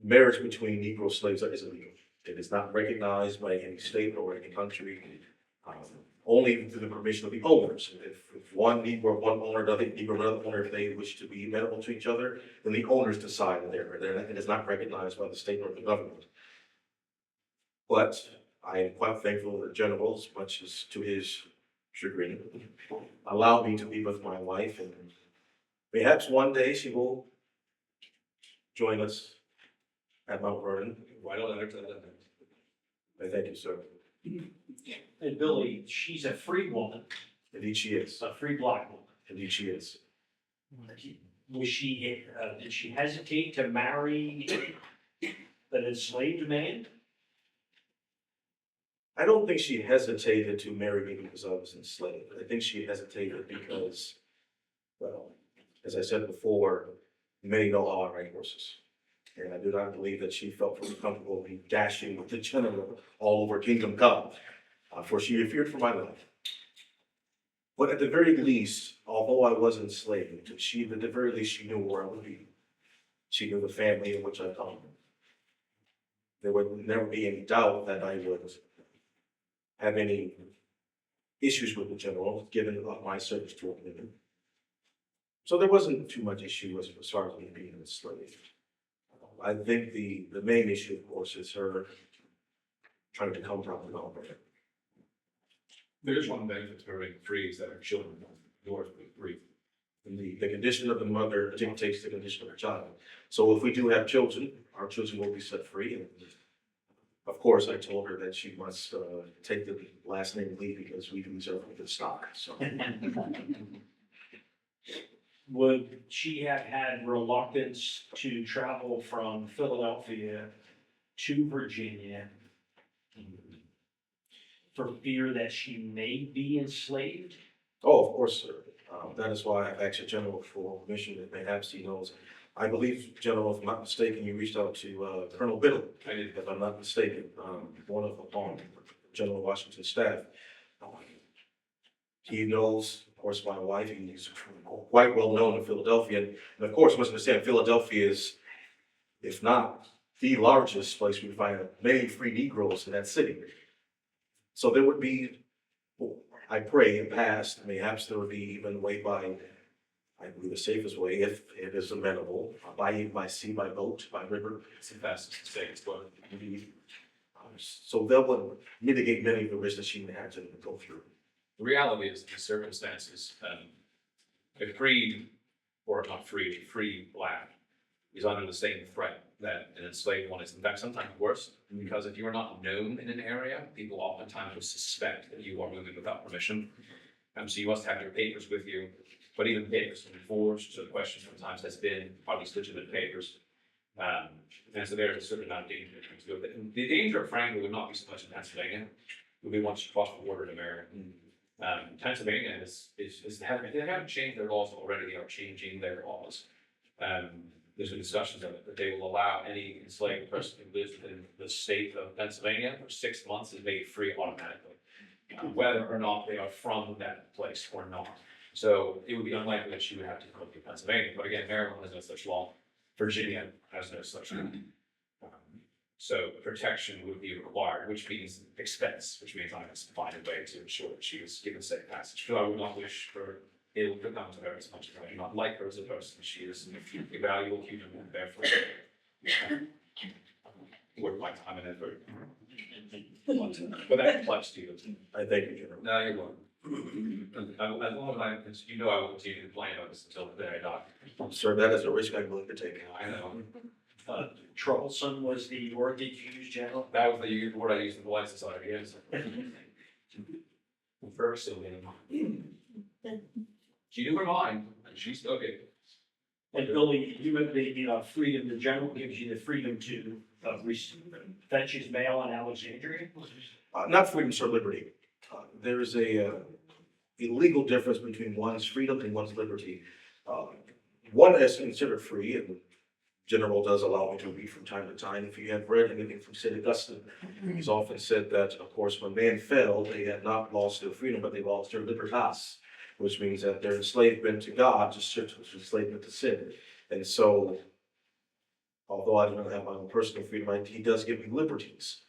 marriage between Negro slaves is illegal. It is not recognized by any state or any country. only through the permission of the owners. If one owner doesn't need another owner, if they wish to be amenable to each other, then the owners decide that it is not recognized by the state or the government. But I am quite thankful that General, as much as to his chagrin, allowed me to be with my wife, and perhaps one day she will join us at Mount Vernon. Why don't I enter that? I thank you, sir. And Billy, she's a free woman, Indeed she is. a free black woman. Indeed she is. Was she, did she hesitate to marry an enslaved man? I don't think she hesitated to marry me because I was enslaved. I think she hesitated because, well, as I said before, many know how I ride horses. And I do not believe that she felt very comfortable in dashing with the general all over Kingdom Come, for she feared for my life. But at the very least, although I was enslaved, at the very least, she knew where I would be. She knew the family in which I come. There would never be any doubt that I would have any issues with the general, given my service to him. So there wasn't too much issue as far as me being enslaved. I think the main issue, of course, is her trying to come from the government. There's one benefit to her being free is that her children, yours will be free. And the condition of the mother dictates the condition of her child. So if we do have children, our children will be set free. And of course, I told her that she must take the last name Lee because we do reserve a good stock. So Would she have had reluctance to travel from Philadelphia to Virginia for fear that she may be enslaved? oh, of course, sir. That is why I've asked the general for permission that perhaps he knows. I believe, General, if I'm not mistaken, you reached out to Colonel Biddle, I did. if I'm not mistaken, one of General Washington's staff. He knows, of course, my wife. He's quite well known in Philadelphia. And of course, must understand, Philadelphia is, if not the largest place we find many free Negroes in that city. So there would be, I pray in past, perhaps there would be even a way by, I believe the safest way, if it is amenable, by sea, by boat, by river. It's the fastest, the safest way. So that would mitigate many of the risks that she may have to go through. The reality is, the circumstances, a freed, or not freed, a free black is under the same threat that an enslaved one is. In fact, sometimes worse, because if you are not known in an area, people oftentimes will suspect that you are moving without permission. So you must have your papers with you, but even papers can be forged. So the question sometimes has been, are these legitimate papers? And so there's a certain amount of danger that comes with it. The danger, frankly, would not be so much in Pennsylvania. It would be once you cross the border in America. Pennsylvania they haven't changed their laws already, they are changing their laws. There's been discussions of it, that they will allow any enslaved person who lives in the state of Pennsylvania for 6 months is made free automatically, whether or not they are from that place or not. So it would be unlikely that she would have to go to Pennsylvania, but again, Maryland has no such law, Virginia has no such law. So protection would be required, which means expense, which means I must find a way to ensure that she was given safe passage. So I would not wish for ill to come to her as much as I do not like her as a person. She is a valuable human, and therefore worth my time and effort. But that applies to you. I thank you, General. No, you're welcome. As long as you know, I will continue to complain about this until the day I die. Sir, that is a risk I'm willing to take. I know. Troublesome was the word that you used, General? That was the word I used in the Life Society, yes. Very still in. She knew her mind, and she's okay. And Billy, you have the freedom, the general gives you the freedom to fetch his mail in Alexandria? Not freedom, sir, liberty. There is a legal difference between one's freedom and one's liberty. One is considered free, and General does allow me to read from time to time. If you have read anything from St. Augustine, he's often said that, of course, when man fell, they had not lost their freedom, but they lost their libertas, which means that their enslavement to God just shifted to enslavement to sin. And so, although I don't have my own personal freedom, he does give me liberties.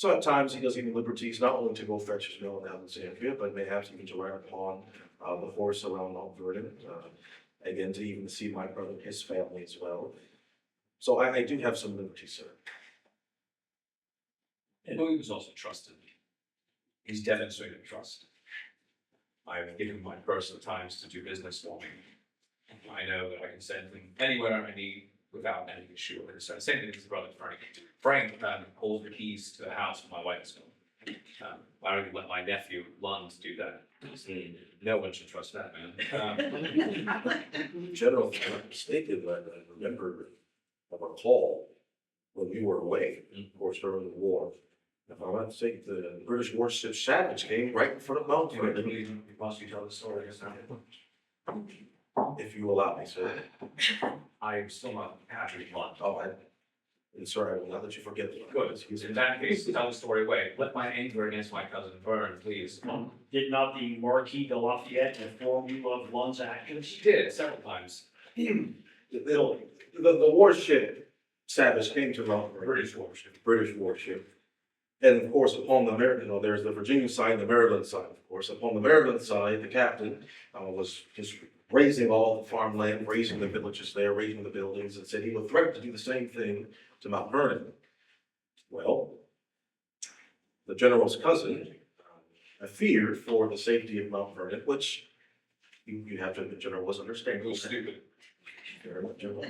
So at times he does even liberties, not only to go fetch his mail in Alexandria, but perhaps even to ride upon the horse around Mount Vernon. Again, to even see my brother and his family as well. So I do have some liberties, sir. And he was also trusted. He's demonstrated trust. I've given him my purse at times to do business for me. I know that I can send him anywhere I need without any issue with it. So same thing with his brother Frank. Frank holds the keys to the house when my wife is gone. I don't even let my nephew Lund do that. No one should trust that man. General, if I'm not mistaken, I remember of a call when we were away, of course, during the war. If I'm not mistaken, the British warship Savage came right in front of Mount Vernon, You must tell the story, I guess not. if you allow me, sir. I'm still not happy with Lund. Oh, and sir, I will not let you forget. Good. In that case, tell the story away. Let my anger against my cousin burn, please. Did not the Marquis de Lafayette inform you of Lund's actions? She did several times. The warship Savage came to Mount Vernon. British warship. And of course, upon the Maryland, there's the Virginia side and the Maryland side, of course. Upon the Maryland side, the captain was just raising all the farmland, raising the villages there, raising the buildings, and said he would threaten to do the same thing to Mount Vernon. Well, the general's cousin feared for the safety of Mount Vernon, which you have to admit, the general was understandable. It was stupid. Very much general.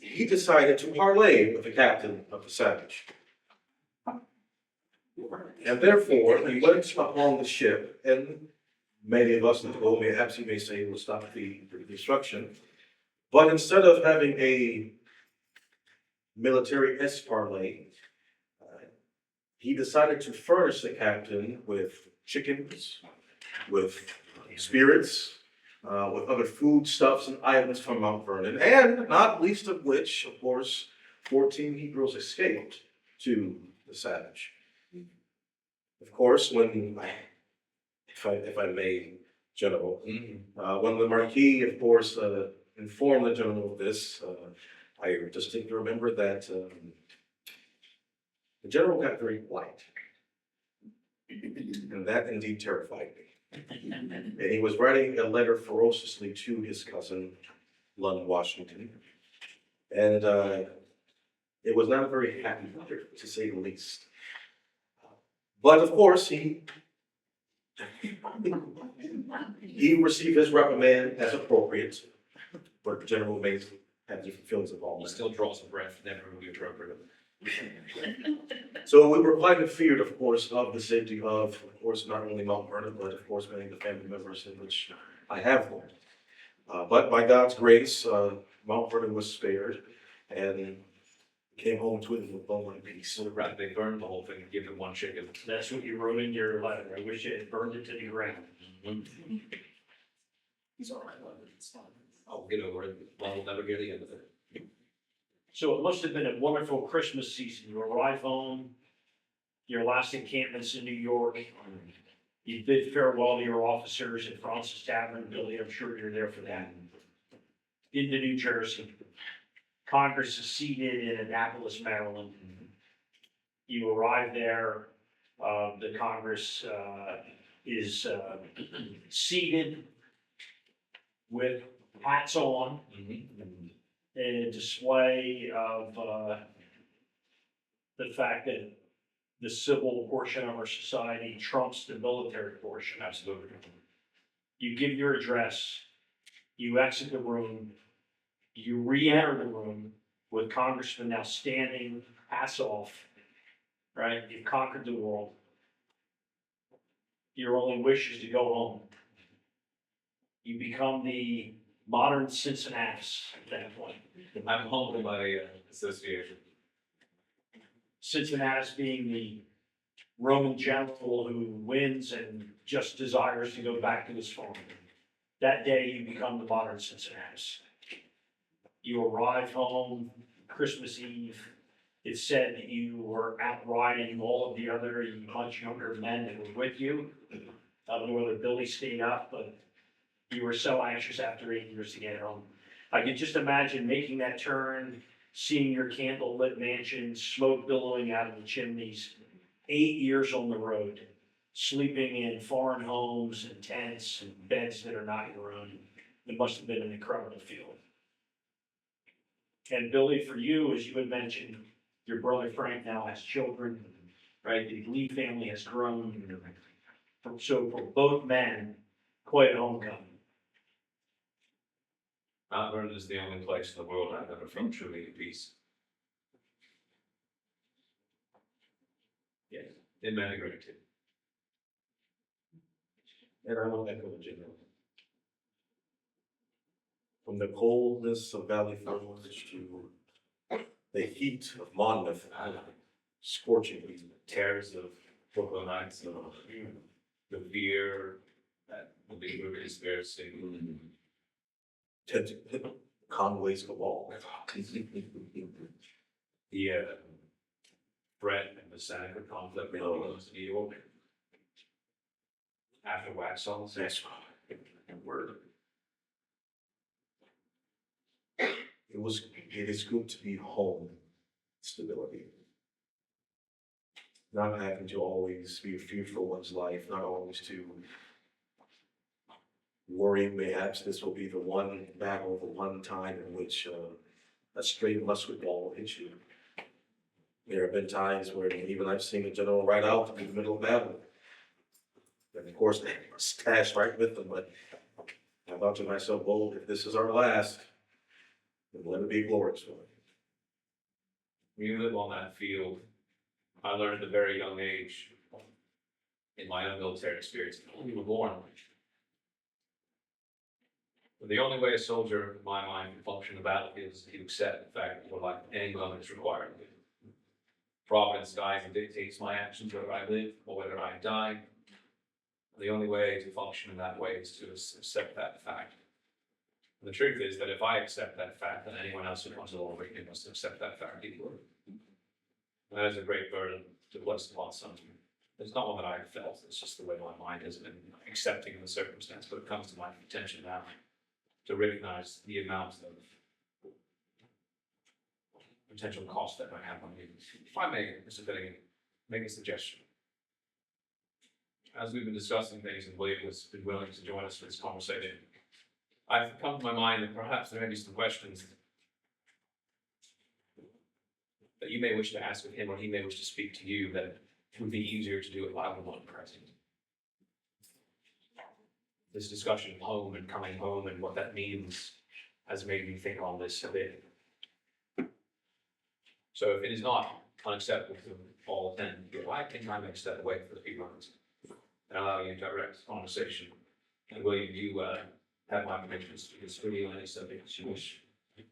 He decided to parley with the captain of the Savage. And therefore, he went upon the ship, and many of us that go, perhaps you may say, will stop the destruction. But instead of having a military parley, he decided to furnish the captain with chickens, with spirits, with other foodstuffs and items from Mount Vernon, and not least of which, of course, 14 Negroes escaped to the Savage. Of course, when, if I may, General, when the Marquis, of course, informed the General of this, I distinctly remember that the General got very quiet. And that indeed terrified me. And he was writing a letter ferociously to his cousin, Lund Washington. And it was not a very happy letter, to say the least. But of course, he received his reprimand as appropriate, but the general may have different feelings involved. He still draws a breath, never really appropriate. So we were quite feared, of course, of the safety of course, not only Mount Vernon, but of course, many of the family members in which I have one. But by God's grace, Mount Vernon was spared and came home to it with bone and peace. So rather they burned the whole thing and give him one chicken. That's what you wrote in your letter. I wish you had burned it to the ground. He's all right, it's fine. I'll get over it. We'll never get the end of it. So it must have been a wonderful Christmas season. You arrive home, your last encampment's in New York. You bid farewell to your officers at Francis Tavern. Billy, I'm sure you're there for that. Into New Jersey. Congress is seated in Annapolis, Maryland. You arrive there, the Congress is seated with hats on, a display of the fact that the civil portion of our society trumps the military portion. Absolutely. You give your address, you exit the room, you re-enter the room with congressmen now standing, hats off, right? You've conquered the world. Your only wish is to go home. You become the modern Cincinnatus at that point. I'm humbled by association. Cincinnatus being the Roman general who wins and just desires to go back to his farm. That day you become the modern Cincinnatus. You arrive home Christmas Eve. It's said that you were out riding all of the other much younger men that were with you. I don't know whether Billy stayed up, but you were so anxious after 8 years to get home. I could just imagine making that turn, senior candlelit mansions, smoke billowing out of the chimneys, 8 years on the road, sleeping in foreign homes and tents and beds that are not your own. It must have been an incredible feeling. And Billy, for you, as you had mentioned, your brother Frank now has children, right? The Lee family has grown. So for both men, quite a homecoming. Mount Vernon is the only place in the world I've ever felt truly at peace. Yes, in many great too. And I will echo the general. From the coldness of Valley Forge to the heat of Monmouth, scorching heat. Terrors of Brooklyn Heights, the fear that will be rooted in conspiracy. Conway's cabal. The threat and the Seneca conflict with those New York. After Waxhaw. That's word. It is good to be home. Stability. Not having to always be fearful one's life, not always to worry perhaps this will be the one battle, the one time in which a stray musket ball will hit you. There have been times where even I've seen a general ride out in the middle of battle. And of course, they stashed right with them, but I thought to myself, well, if this is our last, then let it be a glorious one. When you live on that field, I learned at a very young age, in my own military experience, we were born. But the only way a soldier, in my mind, can function in battle is to accept the fact that your life at any moment is required. Providence guides and dictates my actions, whether I live or whether I die. The only way to function in that way is to accept that fact. And the truth is that if I accept that fact, then anyone else who comes along with me must accept that fact equally. And that is a great burden to place upon someone. It's not one that I felt, it's just the way my mind has been accepting of the circumstance, but it comes to my attention now to recognize the amount of potential cost that might have on me. If I may, Mr. Finegan, make a suggestion. As we've been discussing things and William has been willing to join us for this conversation, I've come to my mind that perhaps there may be some questions that you may wish to ask of him or he may wish to speak to you that it would be easier to do if I were not present. This discussion of home and coming home and what that means has made me think on this a bit. So if it is not unacceptable to all attend, I think I may step away for a few moments and allow you to direct the conversation. And William, you have my permission to speak freely on any subjects you wish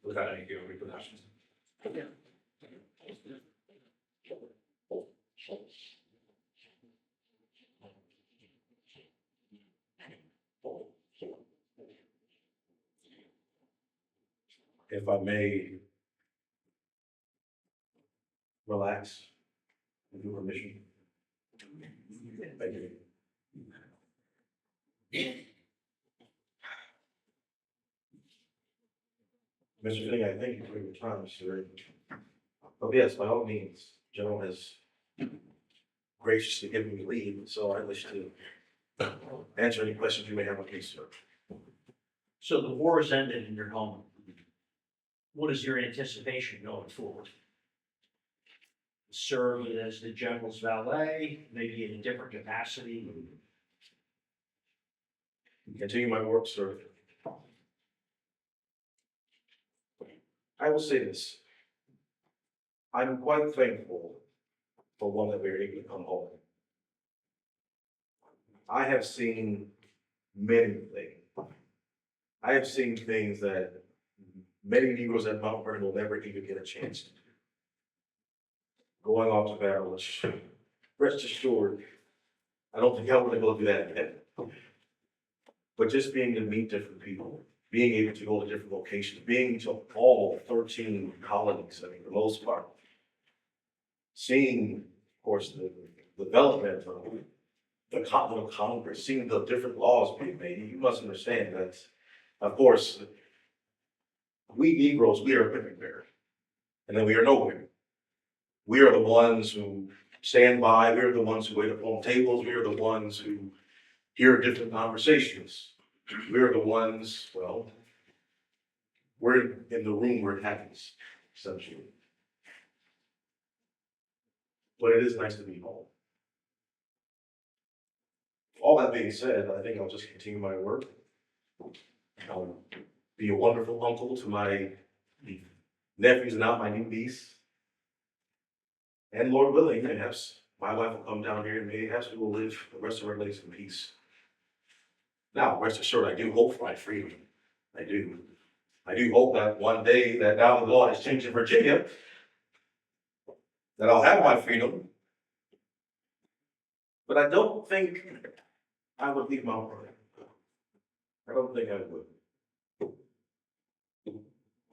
without any fear of repercussions. If I may relax, with your permission. Thank you. Mr. Finney, I thank you for your time, sir. Oh, yes, by all means, General has graciously given me leave, so I wish to answer any questions you may have of me, sir. So the war has ended in your home. What is your anticipation going forward? Serve as the general's valet, maybe in a different capacity? Continue my work, sir. I will say this. I'm quite thankful for one that we were able to come home. I have seen many things. I have seen things that many Negroes at Mount Vernon will never even get a chance to do. Going off to battle, which, rest assured, I don't think I want to go through that again. But just being to meet different people, being able to go to different locations, being to all 13 colonies, I mean, for the most part. Seeing, of course, the development of the Continental Congress, seeing the different laws being made, you must understand that, of course, we Negroes, we are a living bear. and then we are nowhere. We are the ones who stand by, we are the ones who wait up on tables, we are the ones who hear different conversations. We are the ones, well, we're in the room where it happens, essentially. But it is nice to be home. All that being said, I think I'll just continue my work. I'll be a wonderful uncle to my nephews and now my new niece. And Lord willing, perhaps my wife will come down here and perhaps we will live the rest of our lives in peace. Now, rest assured, I do hope for my freedom. I do. I do hope that one day that now the law has changed in Virginia, that I'll have my freedom. But I don't think I would leave Mount Vernon. I don't think I would.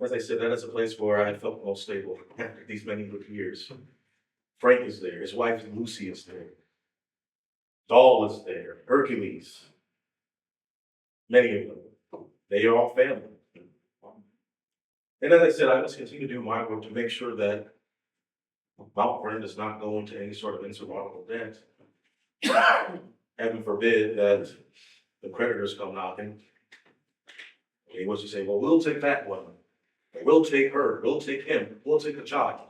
As I said, that is a place where I felt most stable after these many good years. Frank is there, his wife Lucy is there. Doll is there, Hercules. Many of them. They are all family. And as I said, I must continue to do my work to make sure that Mount Vernon does not go into any sort of insurmountable debt. Heaven forbid that the creditors come knocking. He wants to say, well, we'll take that one. We'll take her. We'll take him. We'll take the child.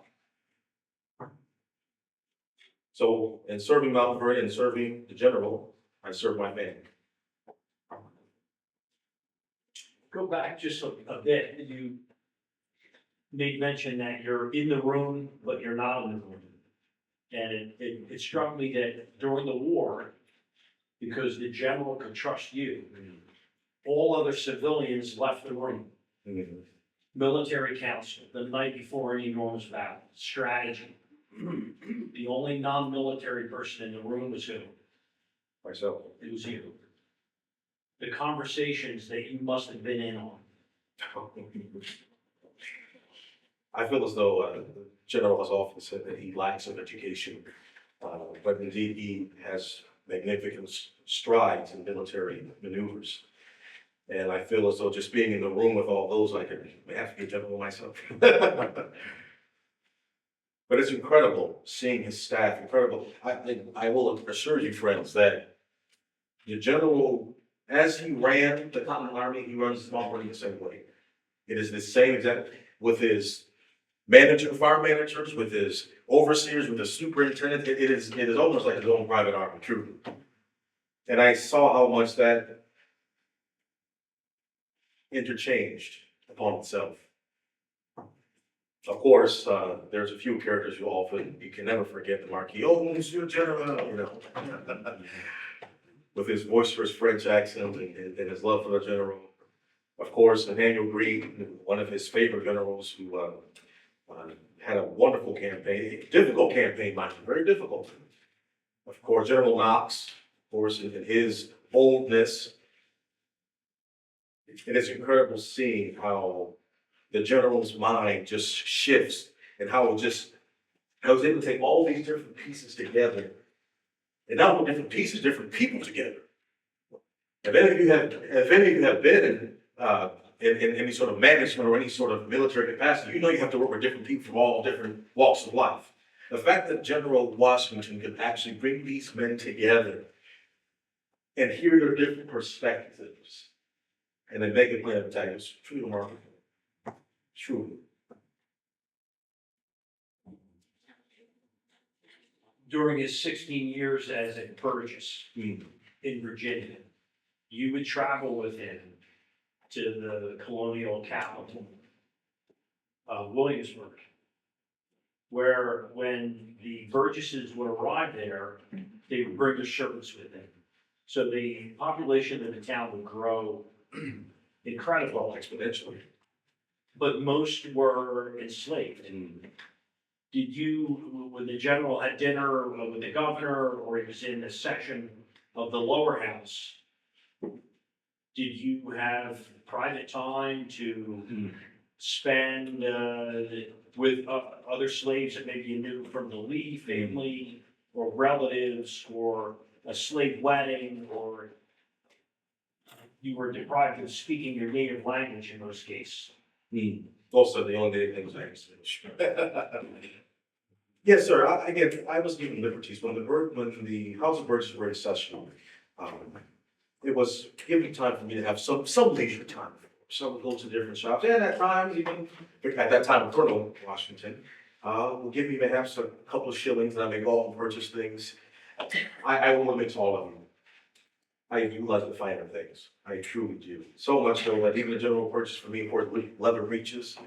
So in serving Mount Vernon and serving the general, I serve my family. Go back just a bit. You made mention that you're in the room, but you're not in the room. And it struck me that during the war, because the general could trust you, all other civilians left the room. Mm-hmm. Military council, the night before any enormous battle, strategy. The only non-military person in the room was who? Myself. It was you. The conversations that you must have been in on. I feel as though the general has often said that he lacks of education, but indeed he has magnificent strides in military maneuvers. And I feel as though just being in the room with all those, I could have to be a general myself. But it's incredible seeing his staff, incredible. I will assure you, friends, that the general, as he ran the Continental Army, he runs the Mount Vernon the same way. It is the same exact, with his fire managers, with his overseers, with the superintendent. It is almost like his own private army, truly. And I saw how much that interchanged upon itself. Of course, there's a few characters you can never forget the Marquis. Oh, Monsieur General, you know, with his boisterous French accent and his love for the general. Of course, Nathaniel Greene, one of his favorite generals, who had a wonderful campaign, difficult campaign, mind you, very difficult. Of course, General Knox, of course, in his boldness. And it's incredible seeing how the general's mind just shifts and how I was able to take all these different pieces together. And not only different pieces, different people together. If any of you have been in any sort of management or any sort of military capacity, you know you have to work with different people from all different walks of life. The fact that General Washington could actually bring these men together and hear their different perspectives and then make a plan of attack is truly remarkable. Truly. During his 16 years as a Burgess in Virginia, you would travel with him to the colonial capital of Williamsburg, where when the Burgesses would arrive there, they would bring their servants with them. So the population of the town would grow incredibly exponentially. But most were enslaved. Did you, when the general had dinner with the governor, or he was in a section of the lower house, did you have private time to spend with other slaves that maybe you knew from the Lee family, or relatives, or a slave wedding, or you were deprived of speaking your native language in most cases? Also, the only things I used to finish. Yes, sir. Again, I was given liberties when the House of Burgesses were in session. It was giving time for me to have some leisure time. Some would go to different shops, and at times even at that time, Colonel Washington will give me perhaps a couple of shillings, and I may go out and purchase things. I will mix all of them. I do like the finer things. I truly do. So much so that even a general purchase for me for leather breeches,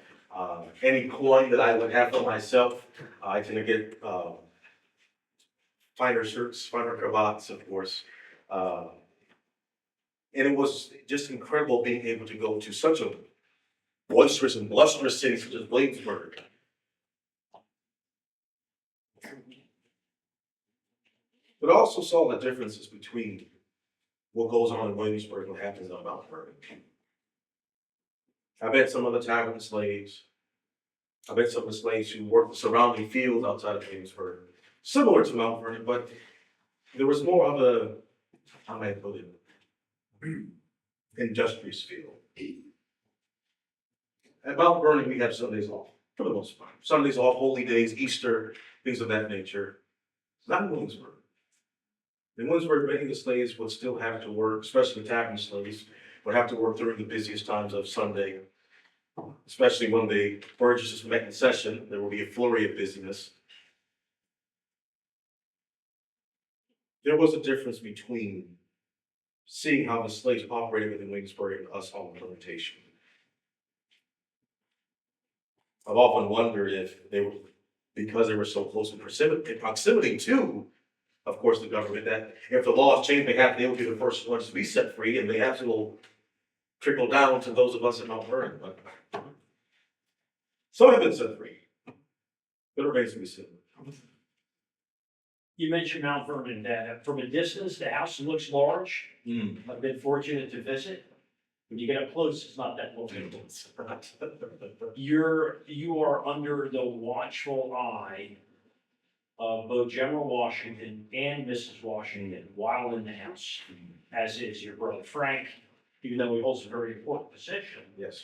any coin that I would have for myself, I tend to get finer shirts, finer cravats, of course. And it was just incredible being able to go to such a boisterous and blusterous city such as Williamsburg. But I also saw the differences between what goes on in Williamsburg and what happens on Mount Vernon. I met some of the tavern slaves. I met some of the slaves who worked the surrounding fields outside of Williamsburg, similar to Mount Vernon, but there was more of a, how may I put it, industrious feel. At Mount Vernon, we have Sundays off, for the most part. Sundays off, holy days, Easter, things of that nature. Not in Williamsburg. In Williamsburg, many of the slaves would still have to work, especially the tavern slaves, would have to work during the busiest times of Sunday, especially when the Burgesses met in session. There will be a flurry of busyness. There was a difference between seeing how the slaves operated within Williamsburg and us on the plantation. I've often wondered if they were, because they were so close in proximity to, of course, the government, that if the laws changed, they would be the first ones to be set free, and they have to trickle down to those of us in Mount Vernon. But some have been set free, but it remains to be seen. You mentioned Mount Vernon, from a distance, the house looks large. I've been fortunate to visit. When you get up close, it's not that large. You are under the watchful eye of both General Washington and Mrs. Washington while in the house, as is your brother Frank, even though he holds a very important position. Yes.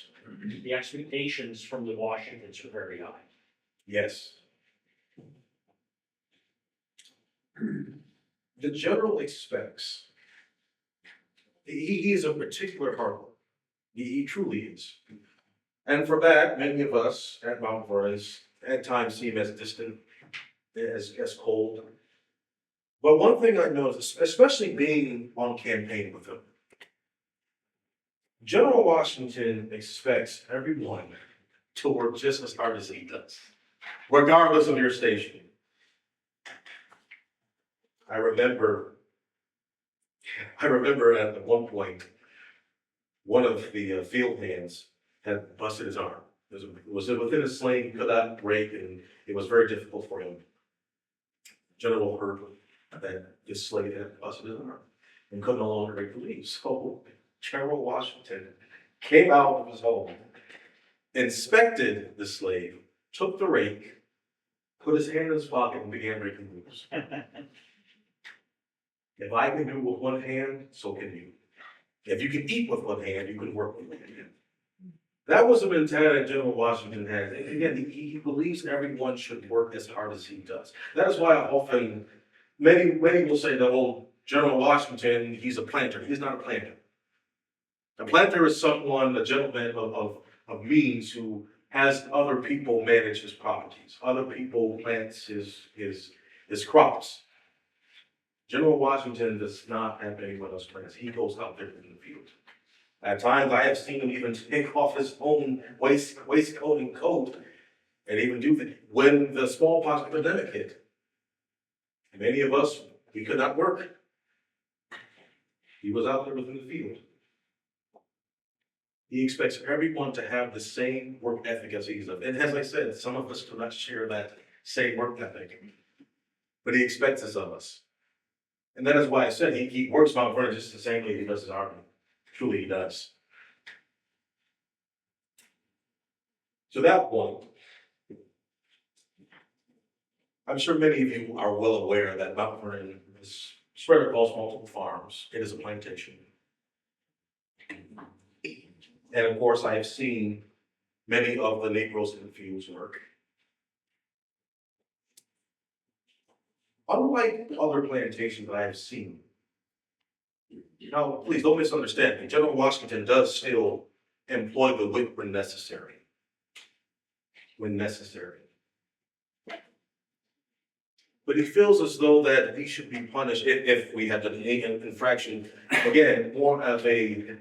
The expectations from the Washingtons are very high. Yes. The general expects, he is a particular hard worker. He truly is. And for that, many of us at Mount Vernon at times seem as distant, as cold. But one thing I noticed, especially being on campaign with him, General Washington expects everyone to work just as hard as he does, regardless of your station. I remember at one point, one of the field hands had busted his arm. It was within a sling, could not break, and it was very difficult for him. General heard that this slave had busted his arm and could no longer make the leave. So General Washington came out of his home, inspected the slave, took the rake, put his hand in his pocket, and began raking leaves. If I can do it with one hand, so can you. If you can eat with one hand, you can work with one hand. That was the mentality General Washington had. And again, he believes everyone should work as hard as he does. That is why I often, many will say that, oh, General Washington, he's a planter. He's not a planter. A planter is someone, a gentleman of means who has other people manage his properties. Other people plant his crops. General Washington does not have anyone else plants. He goes out there in the field. At times, I have seen him even take off his own waistcoat and coat, and even do that when the smallpox epidemic hit. Many of us, we could not work. He was out there within the field. He expects everyone to have the same work ethic as he does. And as I said, some of us do not share that same work ethic, but he expects this of us. And that is why I said he works Mount Vernon just the same way he does his army. Truly he does. To that point, I'm sure many of you are well aware that Mount Vernon is spread across multiple farms. It is a plantation. And of course, I have seen many of the Negroes in the fields work. Unlike other plantations that I have seen, now, please don't misunderstand me. General Washington does still employ the whip when necessary. When necessary. But he feels as though that he should be punished if we have an infraction, again, more of a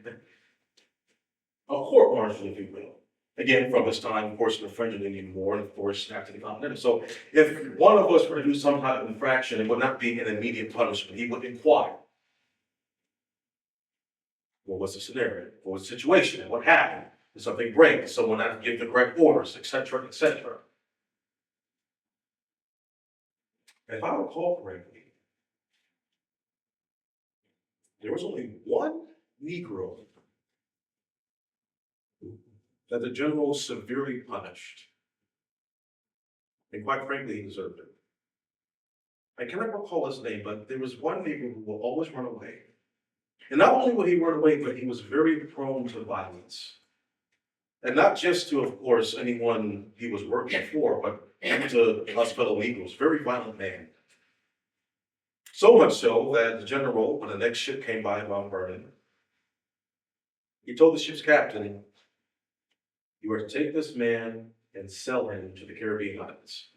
court martial, if you will. Again, from his time, of course, in the French and Indian War, and of course, after the Continental. So if one of us were to do some type of infraction, it would not be an immediate punishment. He would inquire. What was the scenario? What was the situation? What happened? Did something break? Did someone not give the correct orders, et cetera, et cetera? If I recall correctly, there was only one Negro that the general severely punished. And quite frankly, he deserved it. I cannot recall his name, but there was one Negro who will always run away. And not only would he run away, but he was very prone to violence. And not just to, of course, anyone he was working for, but even to us fellow Negroes. Very violent man. So much so that the general, when the next ship came by Mount Vernon, he told the ship's captain, "You are to take this man and sell him to the Caribbean islands.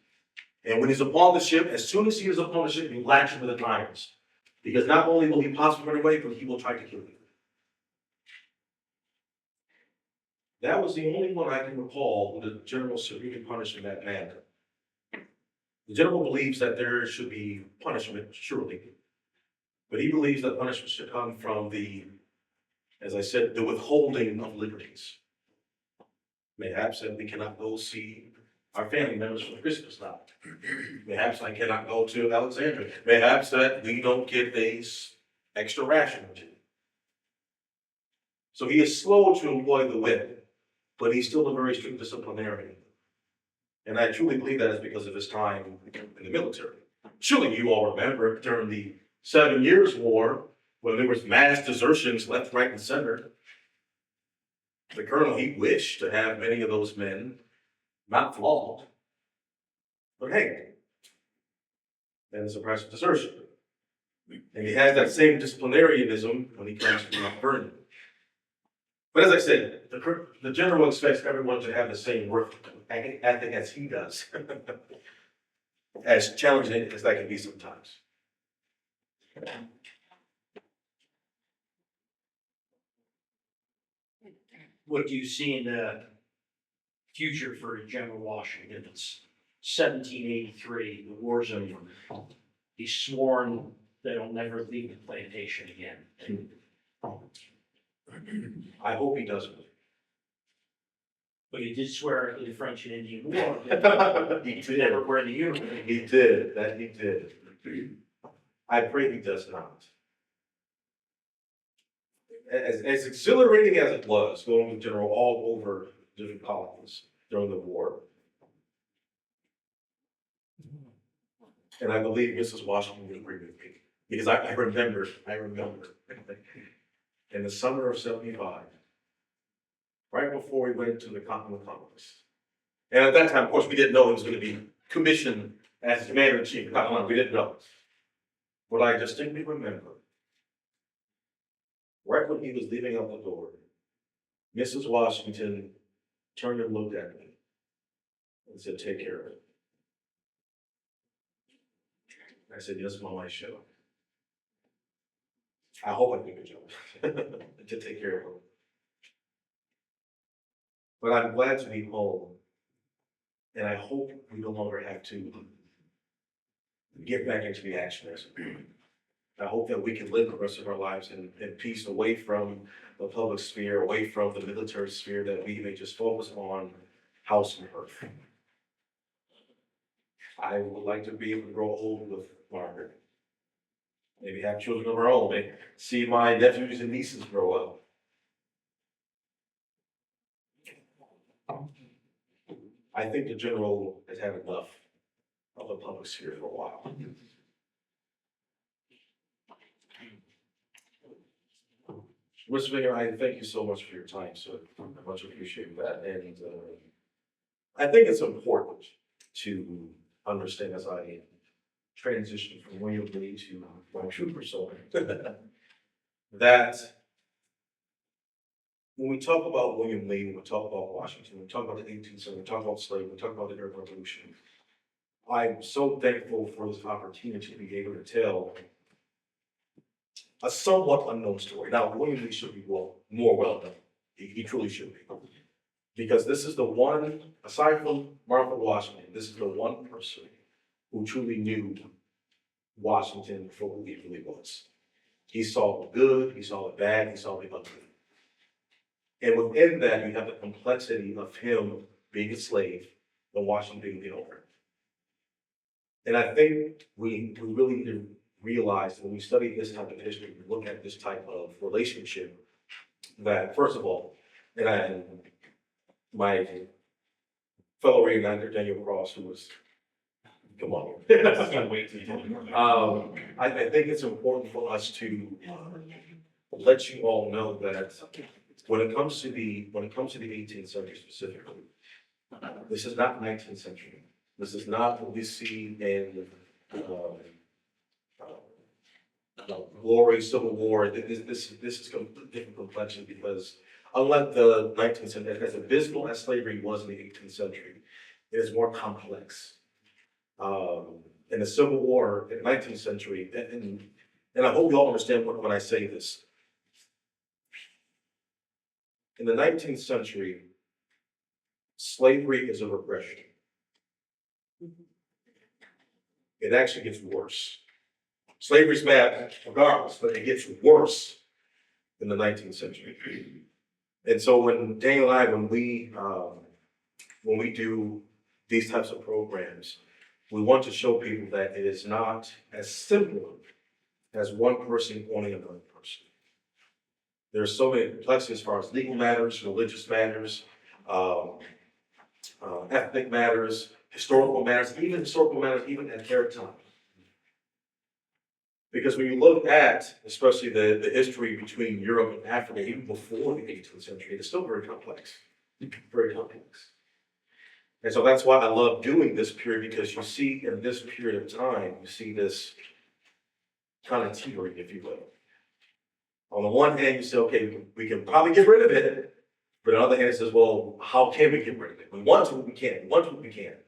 And when he's upon the ship, as soon as he is upon the ship, you lash him with the irons. Because not only will he possibly run away, but he will try to kill you." That was the only one I can recall who the general severely punished in that manner. The general believes that there should be punishment, surely. But he believes that punishment should come from the, as I said, the withholding of liberties. Mayhaps that we cannot go see our family members for Christmas now. Mayhaps I cannot go to Alexandria. Mayhaps that we don't get a extra ration or two. So he is slow to employ the whip, but he's still a very strict disciplinarian. And I truly believe that is because of his time in the military. Surely you all remember during the 7 Years' War, when there was mass desertions left, right, and center. The colonel, he wished to have many of those men not flogged. But hey, that is a price of desertion. And he has that same disciplinarianism when he comes to Mount Vernon. But as I said, the general expects everyone to have the same work ethic as he does. As challenging as that can be sometimes. What do you see in the future for General Washington? It's 1783, the war's over. He's sworn that he'll never leave the plantation again. I hope he doesn't. But he did swear in the French and Indian War. He He did. never wear the uniform. He did, that he did. I pray he does not. As exhilarating as it was going with General all over different colonies during the war. And I believe Mrs. Washington would agree with me, because I remember, in the summer of 75, right before we went to the Continental Congress. And at that time, of course, we didn't know he was going to be commissioned as commander-in-chief of the Continental. We didn't know. But I distinctly remember, right when he was leaving out the door, Mrs. Washington turned and looked at me and said, "Take care of it." I said, "Yes, Mom, I shall. I hope I do a good job to take care of him." But I'm glad to be home. And I hope we no longer have to get back into the action as a group. I hope that we can live the rest of our lives in peace, away from the public sphere, away from the military sphere, that we may just focus on house and earth. I would like to be able to grow old with Margaret. Maybe have children of our own, maybe see my nephews and nieces grow up. I think the general has had enough of the public sphere for a while. Mr. Finegan, I thank you so much for your time, sir. I much appreciate that. And I think it's important to understand as I transition from William Lee to my true persona, that when we talk about William Lee, when we talk about Washington, when we talk about the 18th century, we talk about slavery, we talk about the American Revolution, I'm so thankful for this opportunity to be able to tell a somewhat unknown story. Now, William Lee should be more well known. He truly should be. Because this is the one, aside from Martha Washington, this is the one person who truly knew Washington for who he really was. He saw the good, he saw the bad, he saw the ugly. And within that, you have the complexity of him being a slave and Washington being the owner. And I think we really need to realize when we study this type of history, we look at this type of relationship, that first of all, and my fellow reenactor, Daniel Cross, who was, come on. I think it's important for us to let you all know that when it comes to the 18th century specifically, this is not 19th century. This is not what we see in glory, Civil War. This is a different complexion because unlike the 19th century, as abysmal as slavery was in the 18th century, it is more complex. In the Civil War in the 19th century, and I hope you all understand when I say this. In the 19th century, slavery is a repression. It actually gets worse. Slavery's bad regardless, but it gets worse in the 19th century. And so when Daniel and I, when we do these types of programs, we want to show people that it is not as simple as one person owning another person. There are so many complexities as far as legal matters, religious matters, ethnic matters, historical matters, even at their time. Because when you look at, especially the history between Europe and Africa, even before the 18th century, it's still very complex, very complex. And so that's why I love doing this period, because you see in this period of time, you see this kind of teetering, if you will. On the one hand, you say, okay, we can probably get rid of it. But on the other hand, it says, well, how can we get rid of it? We want to, we can. We want to, we can.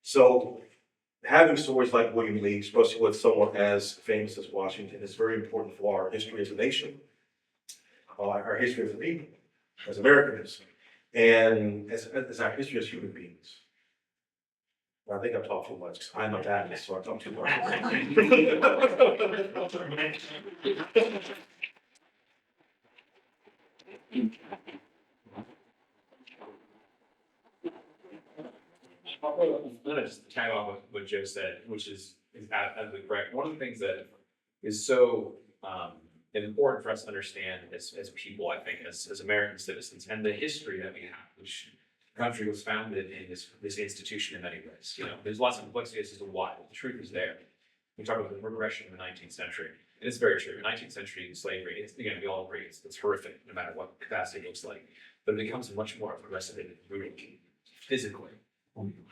So having stories like William Lee, especially with someone as famous as Washington, is very important for our history as a nation, our history as a people, as Americans, and as our history as human beings. I think I've talked too much, because I'm a Baptist, so I talk too much. I'm gonna just tag on what Joe said, which is absolutely correct. One of the things that is so important for us to understand as people, I think, as American citizens, and the history that we have, which the country was founded in this institution in many ways. You know, there's lots of complexities as to why, but the truth is there. We talk about the progression of the 19th century, and it's very true. 19th century slavery, again, we all agree, it's horrific, no matter what capacity it looks like, but it becomes much more aggressive and brutal physically.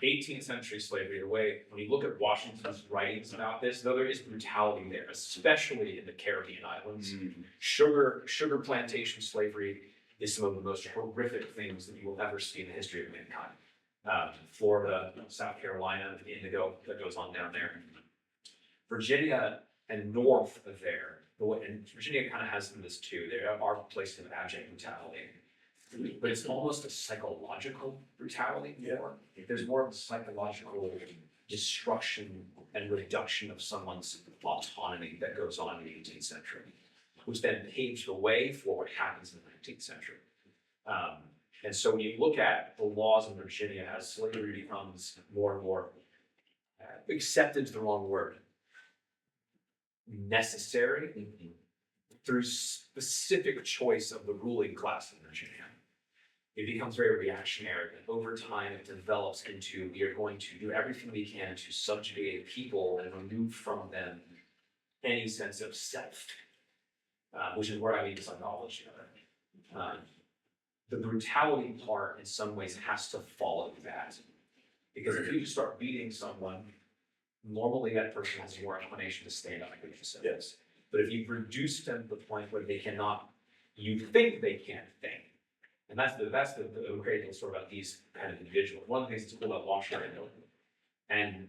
18th century slavery, the way, when you look at Washington's writings about this, though there is brutality there, especially in the Caribbean islands, sugar plantation slavery is some of the most horrific things that you will ever see in the history of mankind. Florida, South Carolina, the indigo that goes on down there. Virginia and north of there, and Virginia kind of has some of this too, there are places of abject brutality. But it's almost a psychological brutality more. There's more of a psychological destruction and reduction of someone's autonomy that goes on in the 18th century, which then paves the way for what happens in the 19th century. And so when you look at the laws in Virginia as slavery becomes more and more, accepted is the wrong word, necessary through specific choice of the ruling class in Virginia. It becomes very reactionary, and over time it develops into, we are going to do everything we can to subjugate people and remove from them any sense of self. which is where I lead the psychology of it. The brutality part in some ways has to follow that. Because if you start beating someone, normally that person has more inclination to stand up and themselves. But if you've reduced them to the point where they cannot, you think they can't think. And that's the great thing sort of about these kind of individuals. One of the things that's cool about Washington, and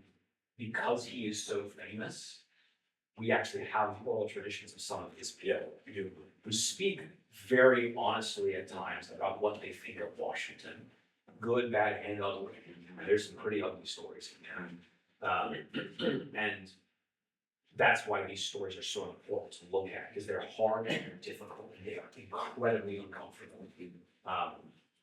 because he is so famous, we actually have oral traditions of some of his people who speak very honestly at times about what they think of Washington, good, bad, and ugly. And there's some pretty ugly stories in there. And that's why these stories are so important to look at, because they're hard and they're difficult and they are incredibly uncomfortable.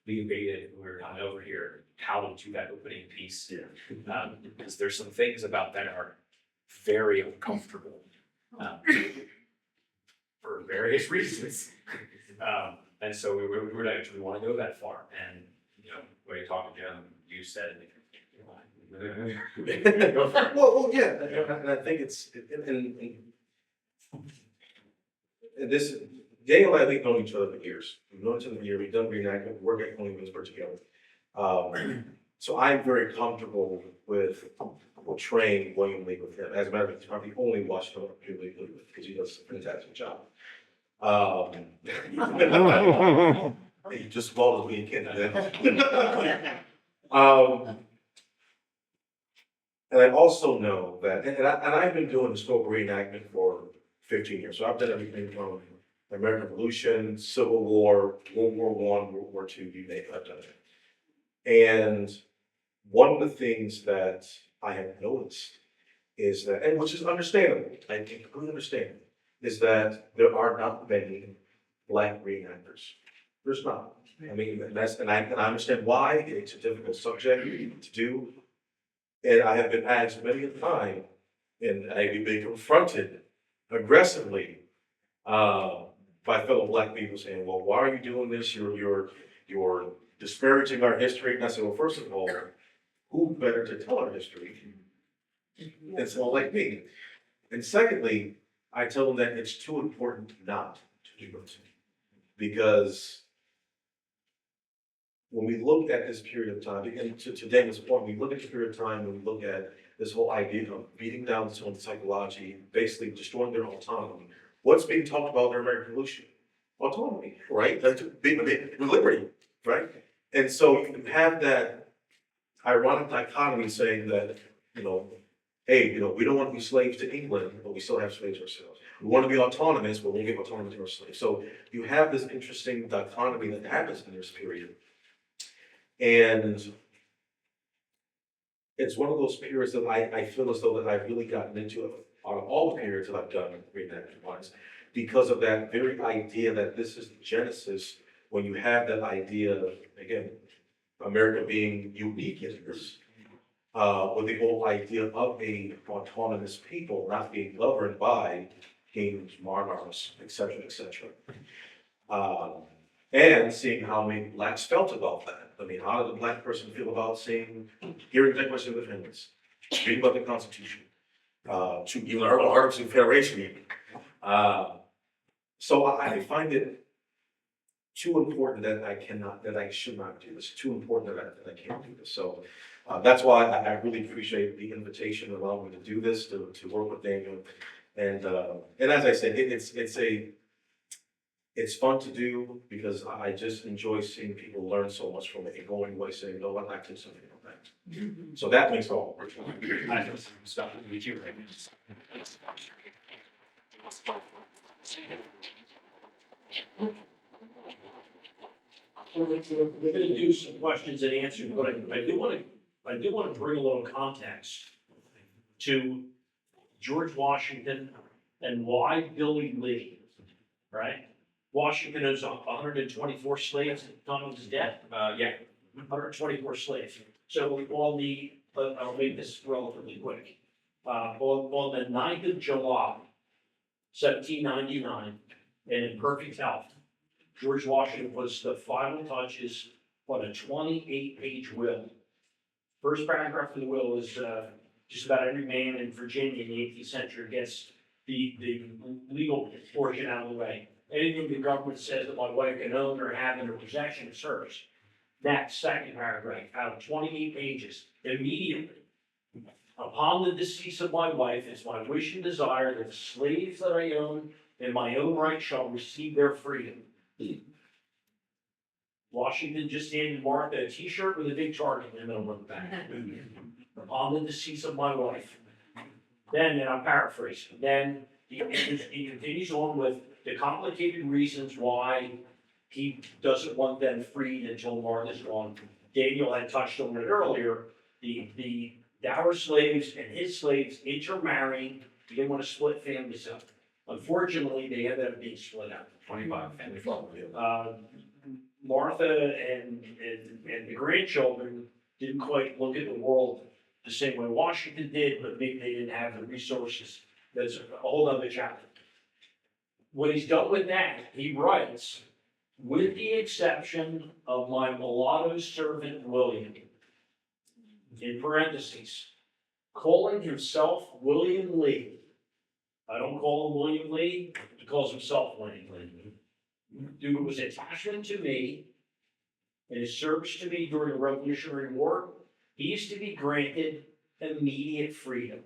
We debated when we were coming over here how to do that opening piece, because there's some things about that are very uncomfortable for various reasons. And so we would actually want to go that far. And when you're talking to him, you said. Well, yeah, and I think it's, and this, Daniel and I, we've known each other for years. We've known each other for years. We've done reenactment work at Holy Williamsburg together. So I'm very comfortable with portraying William Lee with him. As a matter of fact, he's probably the only Washington William Lee with, because he does a fantastic job. He just swallowed me again. And I also know that, and I've been doing historical reenactment for 15 years. So I've done everything from the American Revolution, Civil War, World War I, World War II, you name it, I've done it. And one of the things that I have noticed is that, and which is understandable, I can completely understand, is that there are not many Black reenactors. There's not. I mean, and I understand why. It's a difficult subject to do. And I have been asked many a time, and I've been confronted aggressively by fellow Black people saying, well, why are you doing this? You're disparaging our history. And I said, well, first of all, who better to tell our history than someone like me? And secondly, I tell them that it's too important not to do it. Because when we look at this period of time, and to Daniel's point, we look at the period of time and we look at this whole idea of beating down someone's psychology, basically destroying their autonomy. What's being talked about in the American Revolution? Autonomy, right? That's liberty, right? And so you can have that ironic dichotomy saying that, hey, we don't want to be slaves to England, but we still have slaves ourselves. We want to be autonomous, but we'll give autonomy to our slaves. So you have this interesting dichotomy that happens in this period. And it's one of those periods that I feel as though that I've really gotten into out of all the periods that I've done reenactment-wise, because of that very idea that this is the genesis when you have that idea, again, America being unique in this, with the whole idea of a autonomous people not being governed by kings, monarchs, et cetera, et cetera. And seeing how many Blacks felt about that. I mean, how did a Black person feel about hearing the Declaration of Independence, reading about the Constitution, to even our Articles of Confederation even. So I find it too important that I should not do this, too important that I can't do this. So that's why I really appreciate the invitation to allow me to do this, to work with Daniel. And as I said, it's fun to do because I just enjoy seeing people learn so much from it and going away saying, no, I'd like to do something from that. So that makes all work. I know some stuff to meet you right We're gonna do some questions and answers, but I do want to bring a little context to George Washington and why Billy Lee, right? Washington is 124 slaves at the time of his death. 124 slaves. So we all need, I'll make this relatively quick. On the 9th of July, 1799, and in perfect health, George Washington was the final touches on a 28-page will. First paragraph of the will is just about every man in Virginia in the 18th century gets the legal portion out of the way. anything the government says that my wife can own or have in her possession is hers. Next, second paragraph, out of 28 pages, immediately. Upon the decease of my wife, it's my wish and desire that the slaves that I own in my own right shall receive their freedom. Washington just handed Martha a T-shirt with a big target in the middle of the back. Upon the decease of my wife. Then, and I'm paraphrasing, then he continues on with the complicated reasons why he doesn't want them freed until Martha's gone. Daniel had touched on it earlier, our slaves and his slaves intermarrying, he didn't want to split families up. Unfortunately, they ended up being split up. 25 family farm. Martha and the grandchildren didn't quite look at the world the same way Washington did, but maybe they didn't have the resources. That's a whole other chapter. When he's done with that, he writes, with the exception of my mulatto servant William, in parentheses, calling himself William Lee. I don't call him William Lee, he calls himself William Lee. Due to his attachment to me and his service to me during the Revolutionary War, he is to be granted immediate freedom.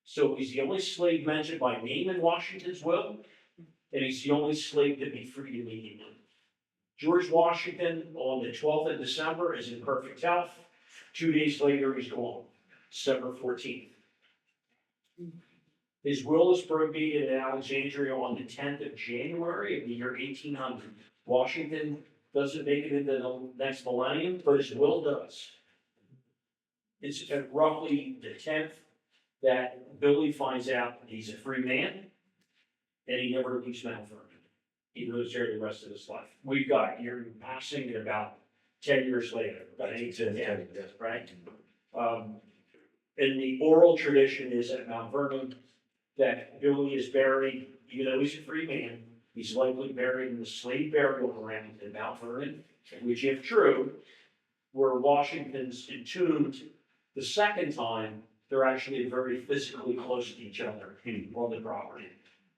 So he's the only slave mentioned by name in Washington's will, and he's the only slave to be freed immediately. George Washington, on the 12th of December, is in perfect health. 2 days later, he's gone, December 14th. His will is probated in Alexandria on the 10th of January of the year 1800. Washington doesn't make it into the next millennium, but his will does. It's at roughly the 10th that Billy finds out he's a free man, and he never leaves Mount Vernon. He lives there the rest of his life. We've got year passing at about 10 years later, about 8 to 10, right? And the oral tradition is at Mount Vernon that Billy is buried, even though he's a free man, he's likely buried in the slave burial ground in Mount Vernon, which, if true, where Washington's entombed the second time, they're actually very physically close to each other on the property.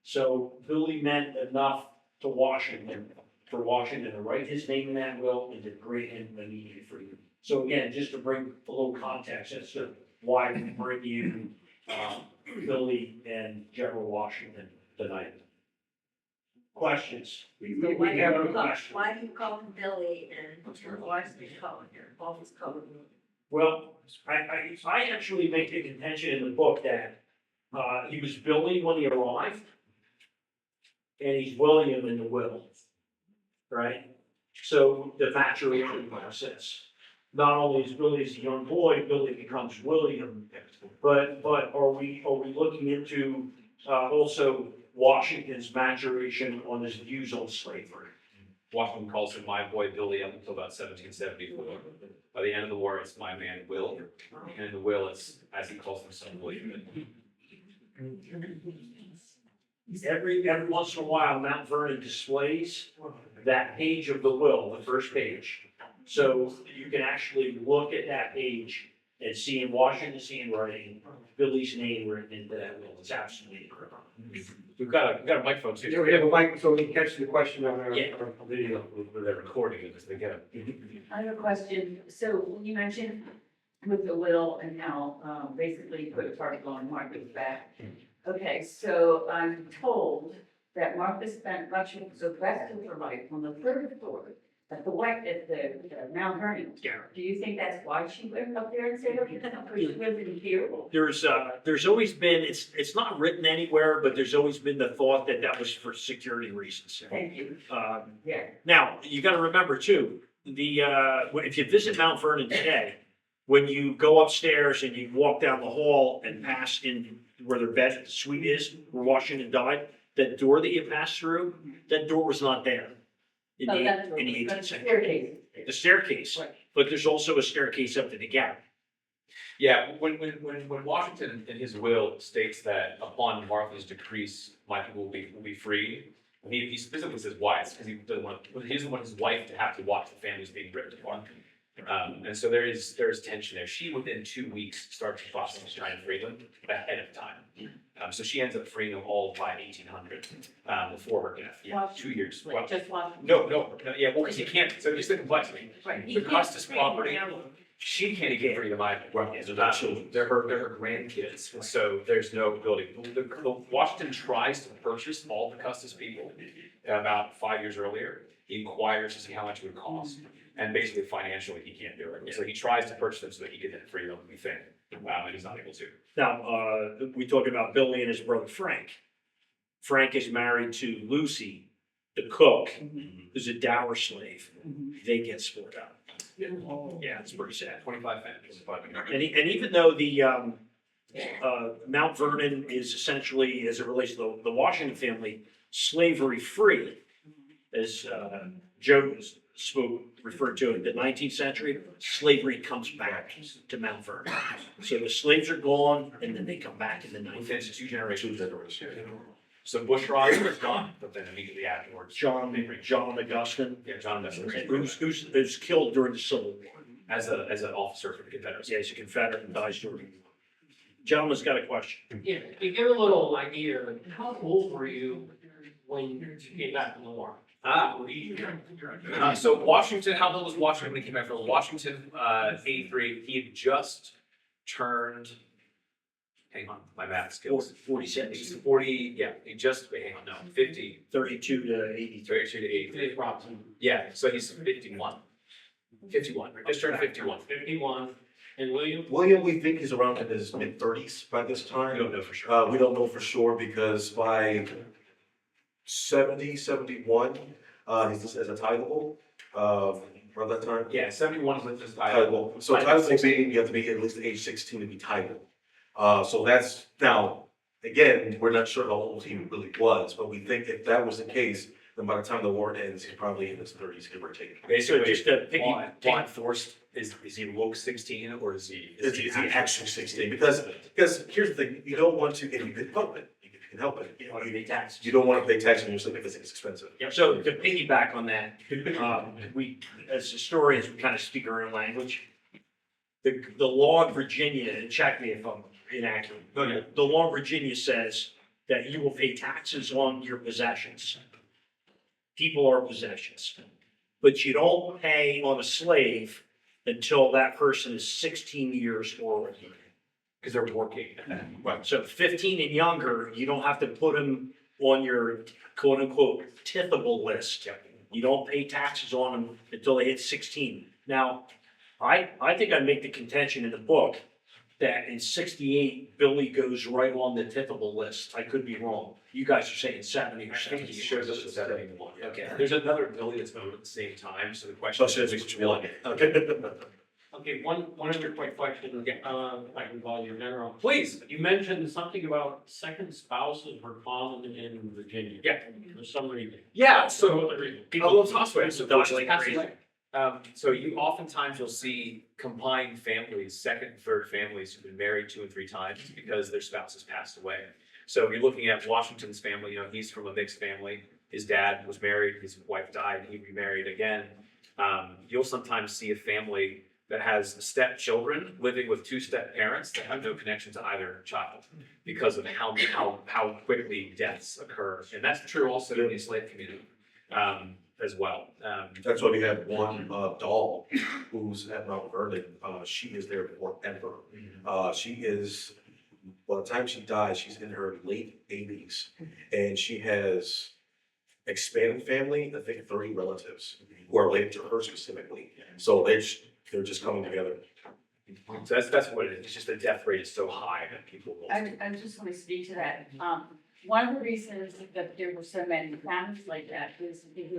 So Billy meant enough to Washington for Washington to write his name in that will and to grant him immediate freedom. So again, just to bring a little context as to why we bring you Billy and General Washington tonight. Questions? We have a question. Why do you call him Billy and why do you call him here? Always call him. Well, I actually make the contention in the book that he was Billy when he arrived, and he's William in the will, right? So the maturation process. Not only is Billy as a young boy, Billy becomes William, but are we looking into also Washington's maturation on his views on slavery? Washington calls him my boy Billy up until about 1774. By the end of the war, it's my man Will, and in the will, it's as he calls himself William. Every once in a while, Mount Vernon displays that page of the will, the first page. So you can actually look at that page and see in Washington's handwriting, Billy's name written into that will. It's absolutely incredible. We've got a microphone too. Yeah, we have a mic, so we can catch the question on our Yeah. our video. Where they're recording it, as they get it. I have a question. So you mentioned with the will and how basically you put a particle on Martha's back. Okay, so I'm told that Martha spent much of the rest of her life on the third floor at the Mount Vernon. Yeah. Do you think that's why she lived up there instead of, because she lived in here? There's always been, it's not written anywhere, but there's always been the thought that that was for security reasons. Thank you. Yeah. Now, you gotta remember too, if you visit Mount Vernon today, when you go upstairs and you walk down the hall and pass in where their bed suite is, where Washington died, that door that you pass through, that door was not there in the 18th century. The staircase, but there's also a staircase up to the garret. Yeah, when Washington in his will states that upon Martha's decrease, my people will be free, he specifically says why. It's because he doesn't want his wife to have to watch the families being ripped apart. And so there is tension there. She, within 2 weeks, starts the process of trying to free them ahead of time. So she ends up freeing them all by 1800, before her death. Yeah, 2 years. Well, Just one. no, yeah, well, because you can't, so just the complexity. Right. The Custis property, she can't even free them either. Right, they're not children. They're her grandkids, and so there's no ability. The Washington tries to purchase all the Custis people about 5 years earlier. He inquires to see how much it would cost, and basically financially, he can't do it. So he tries to purchase them so that he can then free them, we think, and he's not able to. Now, we talked about Billy and his brother Frank. Frank is married to Lucy, the cook, who's a dower slave. They get split up. Yeah, it's pretty sad. 25 families. And even though the Mount Vernon is essentially, as it relates to the Washington family, slavery free, as Joe referred to it, the 19th century, slavery comes back to Mount Vernon. So the slaves are gone, and then they come back in the Within 19th. 2 generations. So Bushrod was gone, but then immediately afterwards. John Augustine, Yeah, John Dustin, who's killed during the Civil War. as an officer for the Confederacy. Yeah, he's a Confederate and dies during the war. Gentleman's got a question. Yeah, to give a little idea, how old were you when you came back from the war? So Washington, how old was Washington when he came back from Washington? 83. He had just turned. Hang on, my math skills. 46, He's 40. Yeah, he just. Wait, hang on, no, 50. 32 to 83. 32 to 83. Approximately Yeah, so he's 51. 51. Just turned 51. 51. And William? William, we think he's around in his mid-30s by this time. We don't know for sure. We don't know for sure because by 71, he's as a titleable, around that time. Yeah, 71 was his title. Titleable. So title meaning you have to be at least age 16 to be titled. So that's, now, again, we're not sure how old he really was, but we think if that was the case, then by the time the war ends, he's probably in his 30s, give or take. Basically, just a piggy- Juan Thorst, is he woke 16 or is he? Is he actually 16? Because here's the thing, you don't want to, if you can help it, if you can help it. You want to pay taxes. You don't want to pay tax on your sleep because it's expensive. So to piggyback on that, we, as historians, we kind of speak our own language. The law in Virginia, and check me if I'm inaccurate. No, no. The law in Virginia says that you will pay taxes on your possessions. People are possessions. But you don't pay on a slave until that person is 16 years or older. Because they're working. Right, so 15 and younger, you don't have to put them on your quote unquote tithable list. You don't pay taxes on them until they hit 16. Now, I think I make the contention in the book that in 68, Billy goes right on the tithable list. I could be wrong. You guys are saying 70 or I think 70. he shows us as 71. Okay. There's another Billy that's owned at the same time, so the question So is it's which what one? you want. Okay. Okay, one other quick question, if I can call you general. Please. You mentioned something about second spouses were common in Virginia. Yeah. For some reason. Yeah, so Other reason. a little tossway. So Die fortunately, like passed crazy. away. So you oftentimes you'll see combined families, second and third families who've been married 2 and 3 times because their spouses passed away. So you're looking at Washington's family, he's from a mixed family. His dad was married, his wife died, he remarried again. You'll sometimes see a family that has stepchildren living with 2 step parents that have no connection to either child because of how quickly deaths occur. And that's true also in the slave community. As well. That's why we have one doll who's at Mount Vernon. She is there forever. She is, by the time she dies, she's in her late 80s. And she has expanded family, I think 30 relatives who are related to her specifically. So they're just coming together. So that's what it is. It's just the death rate is so high that people will. I just want to speak to that. One of the reasons that there were so many families like that is because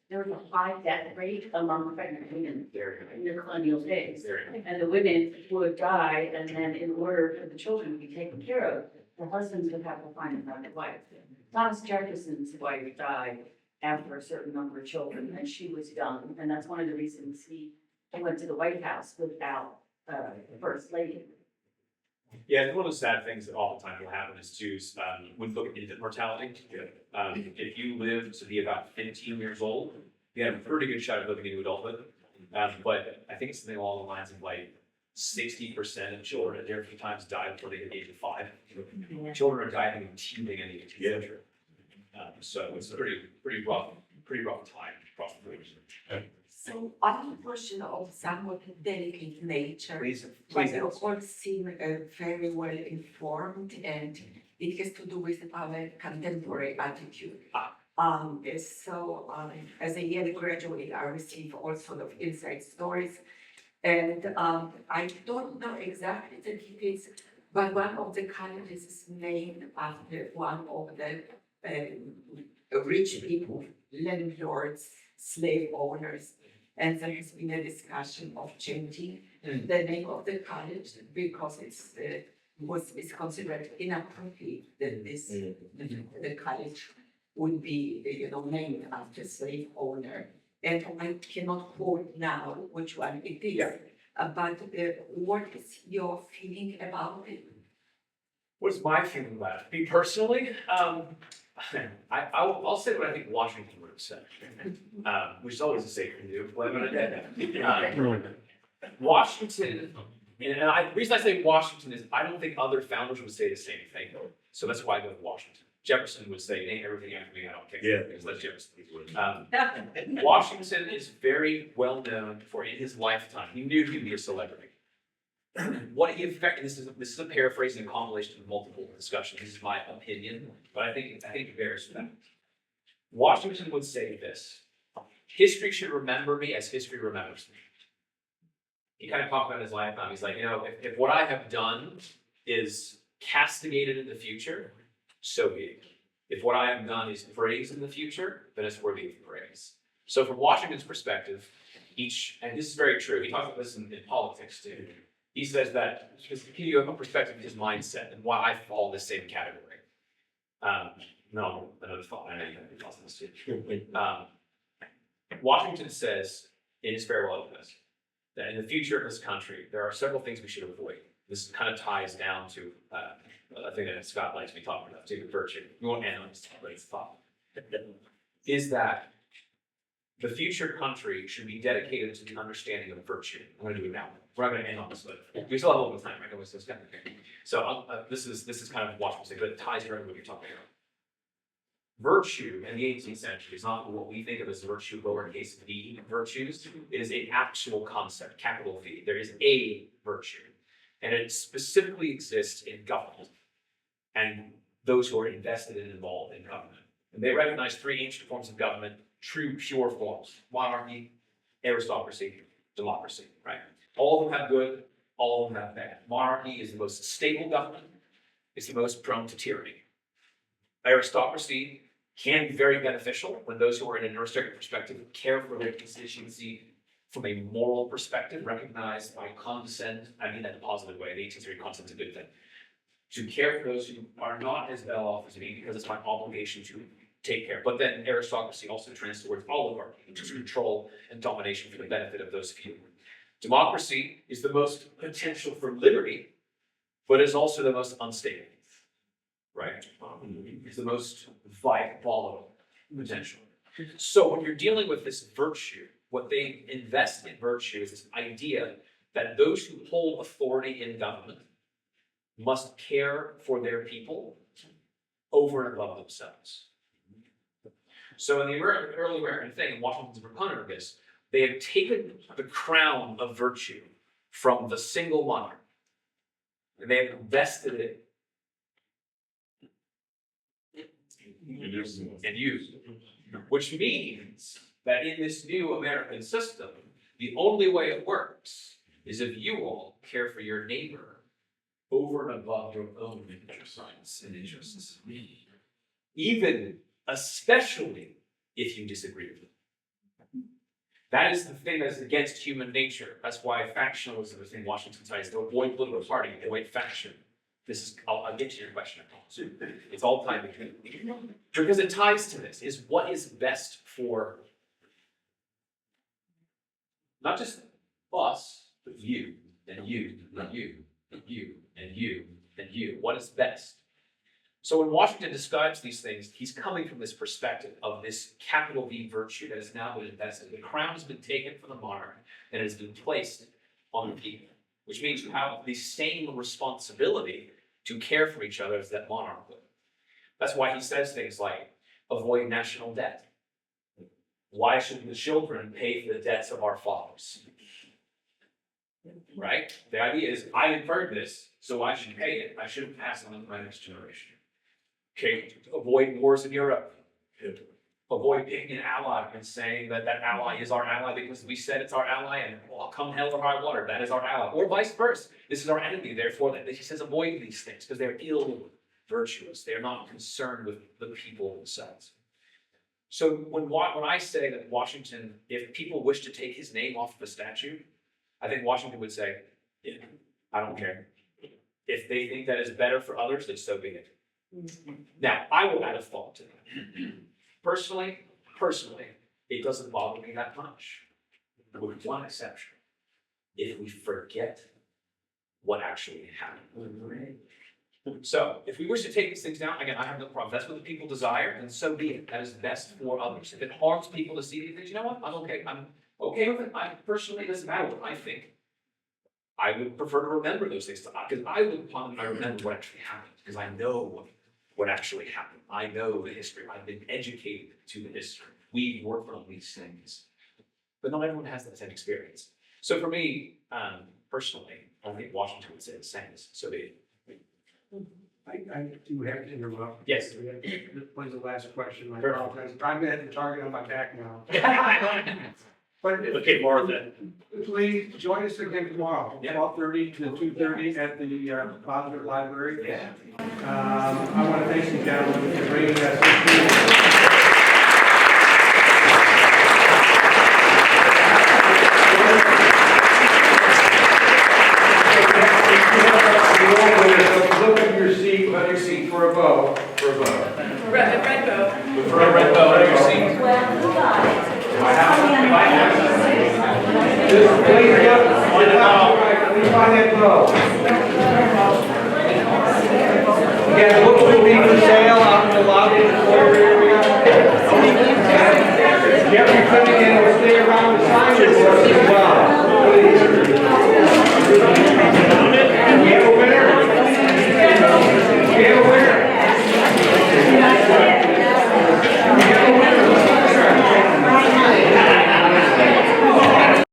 there was a high death rate among pregnant women in the colonial days. And the women would die, and then in order for the children to be taken care of, the husbands would have to find another wife. Thomas Jefferson's wife died after a certain number of children, and she was young, and that's one of the reasons he went to the White House without First Lady. Yeah, one of the sad things that oftentimes will happen is too, when you look at infant mortality, if you live to be about 15 years old, you have a pretty good shot of living into adulthood. But I think it's something along the lines of like 60% of children at different times die before they hit the age of 5. Children are dying and teething in the 18th century. So it's a pretty rough time across the board. So on the question of somewhat delicate nature, Please but you answer. all seem very well informed, and it has to do with our contemporary attitude. As a Yale graduate, I receive all sort of inside stories, and I don't know exactly the details, but one of the colleges is named after one of the rich people, landlords, slave owners. And there has been a discussion of changing the name of the college because it's considered inappropriate that the college would be named after slave owner. And I cannot quote now which one it is. But what is your feeling about it? What's my feeling about it? Me personally, I'll say what I think Washington would have said, which is always a safe thing to do. But I'm gonna Washington, and the reason I say Washington is I don't think other founders would say the same thing. So that's why I go with Washington. Jefferson would say, "Name everything after me." I don't care. Yeah. Because that's Jefferson. Washington is very well known for in his lifetime. He knew he'd be a celebrity. What he affected, this is a paraphrasing and compilation of multiple discussions. This is my opinion, but I think it bears that. Washington would say this: history should remember me as history remembers me. He kind of talked about his lifetime. He's like, if what I have done is castigated in the future, so be it. If what I have done is praised in the future, then it's worthy of praise. So from Washington's perspective, and this is very true, he talks about this in politics too. He says that, because to give you a perspective of his mindset and why I fall in the same category. Another thought, I know you have any thoughts on this too. Washington says, in his farewell address, that in the future of this country, there are several things we should avoid. This kind of ties down to a thing that Scott likes me talking about, too, virtue. We won't analyze it, but it's thought. Is that the future country should be dedicated to the understanding of virtue. I'm going to do it now. We're not going to end on this, but we still have a little bit of time, right? So this is kind of Washington, but it ties directly with what you're talking about. Virtue in the 18th century is not what we think of as virtue, lowercase v virtues. It is an actual concept, capital V. There is a virtue, and it specifically exists in government and those who are invested and involved in government. And they recognize 3 ancient forms of government, true, pure forms: monarchy, aristocracy, democracy, right? All of them have good, all of them have bad. Monarchy is the most stable government. It's the most prone to tyranny. Aristocracy can be very beneficial when those who are in an aristocratic perspective care for their constituency from a moral perspective, recognized by condescend. I mean that in a positive way. The 18th century condescend is a good thing. To care for those who are not as well off as me, because it's my obligation to take care. But then aristocracy also trends towards oligarchy, which is control and domination for the benefit of those few. Democracy is the most potential for liberty, but is also the most unstable, right? It's the most volatile potential. So when you're dealing with this virtue, what they invest in virtue is this idea that those who hold authority in government must care for their people over and above themselves. So in the early American thing, and Washington's a proponent of this, they have taken the crown of virtue from the single monarch, and they have invested it in you, which means that in this new American system, the only way it works is if you all care for your neighbor over and above your own interests and interests, especially if you disagree with them. That is the thing that's against human nature. That's why factionalism is the thing Washington ties to avoid political party, avoid faction. I'll get to your question. It's all tied between. Because it ties to this, is what is best for not just us, but you, and you, and you, and you, and you, and you. What is best? So when Washington describes these things, he's coming from this perspective of this capital V virtue that has now been invested. The crown has been taken from the monarch and it has been placed on the people, which means you have the same responsibility to care for each other as that monarch would. That's why he says things like, avoid national debt. Why should the children pay for the debts of our fathers? Right? The idea is, I inferred this, so I should pay it. I shouldn't pass it on to my next generation. Okay, avoid wars in Europe. Avoid picking an ally and saying that that ally is our ally because we said it's our ally and come hell or high water, that is our ally. Or vice versa. This is our enemy, therefore, that he says avoid these things because they're ill virtuous. They are not concerned with the people themselves. So when I say that Washington, if people wish to take his name off of a statue, I think Washington would say, yeah, I don't care. If they think that is better for others, then so be it. Now, I will add a thought to that. Personally, it doesn't bother me that much. With one exception. If we forget what actually happened. So, if we wish to take these things down, again, I have no problem. That's what the people desire, and so be it. That is best for others. If it harms people to see these things, you know what? I'm okay. I'm okay with it. I personally, it doesn't matter what I think. I would prefer to remember those things, because I look upon them and I remember what actually happened, because I know what actually happened. I know the history. I've been educated to the history. We work on these things. But not everyone has that same experience. So for me, personally, I think Washington would say the same, so be it. I do have to interrupt. Yes. This was the last question. I Sure. apologize. I'm at the target on my back now. But Okay, Martha, please join us again tomorrow, Yeah. 12:30 to 2:30 at the Positive Library. Yeah. I want to thank you gentlemen for bringing us. Look at your seat for a vote. Red bow. For a red bow on your seat. Please find that vote. Again, the books will be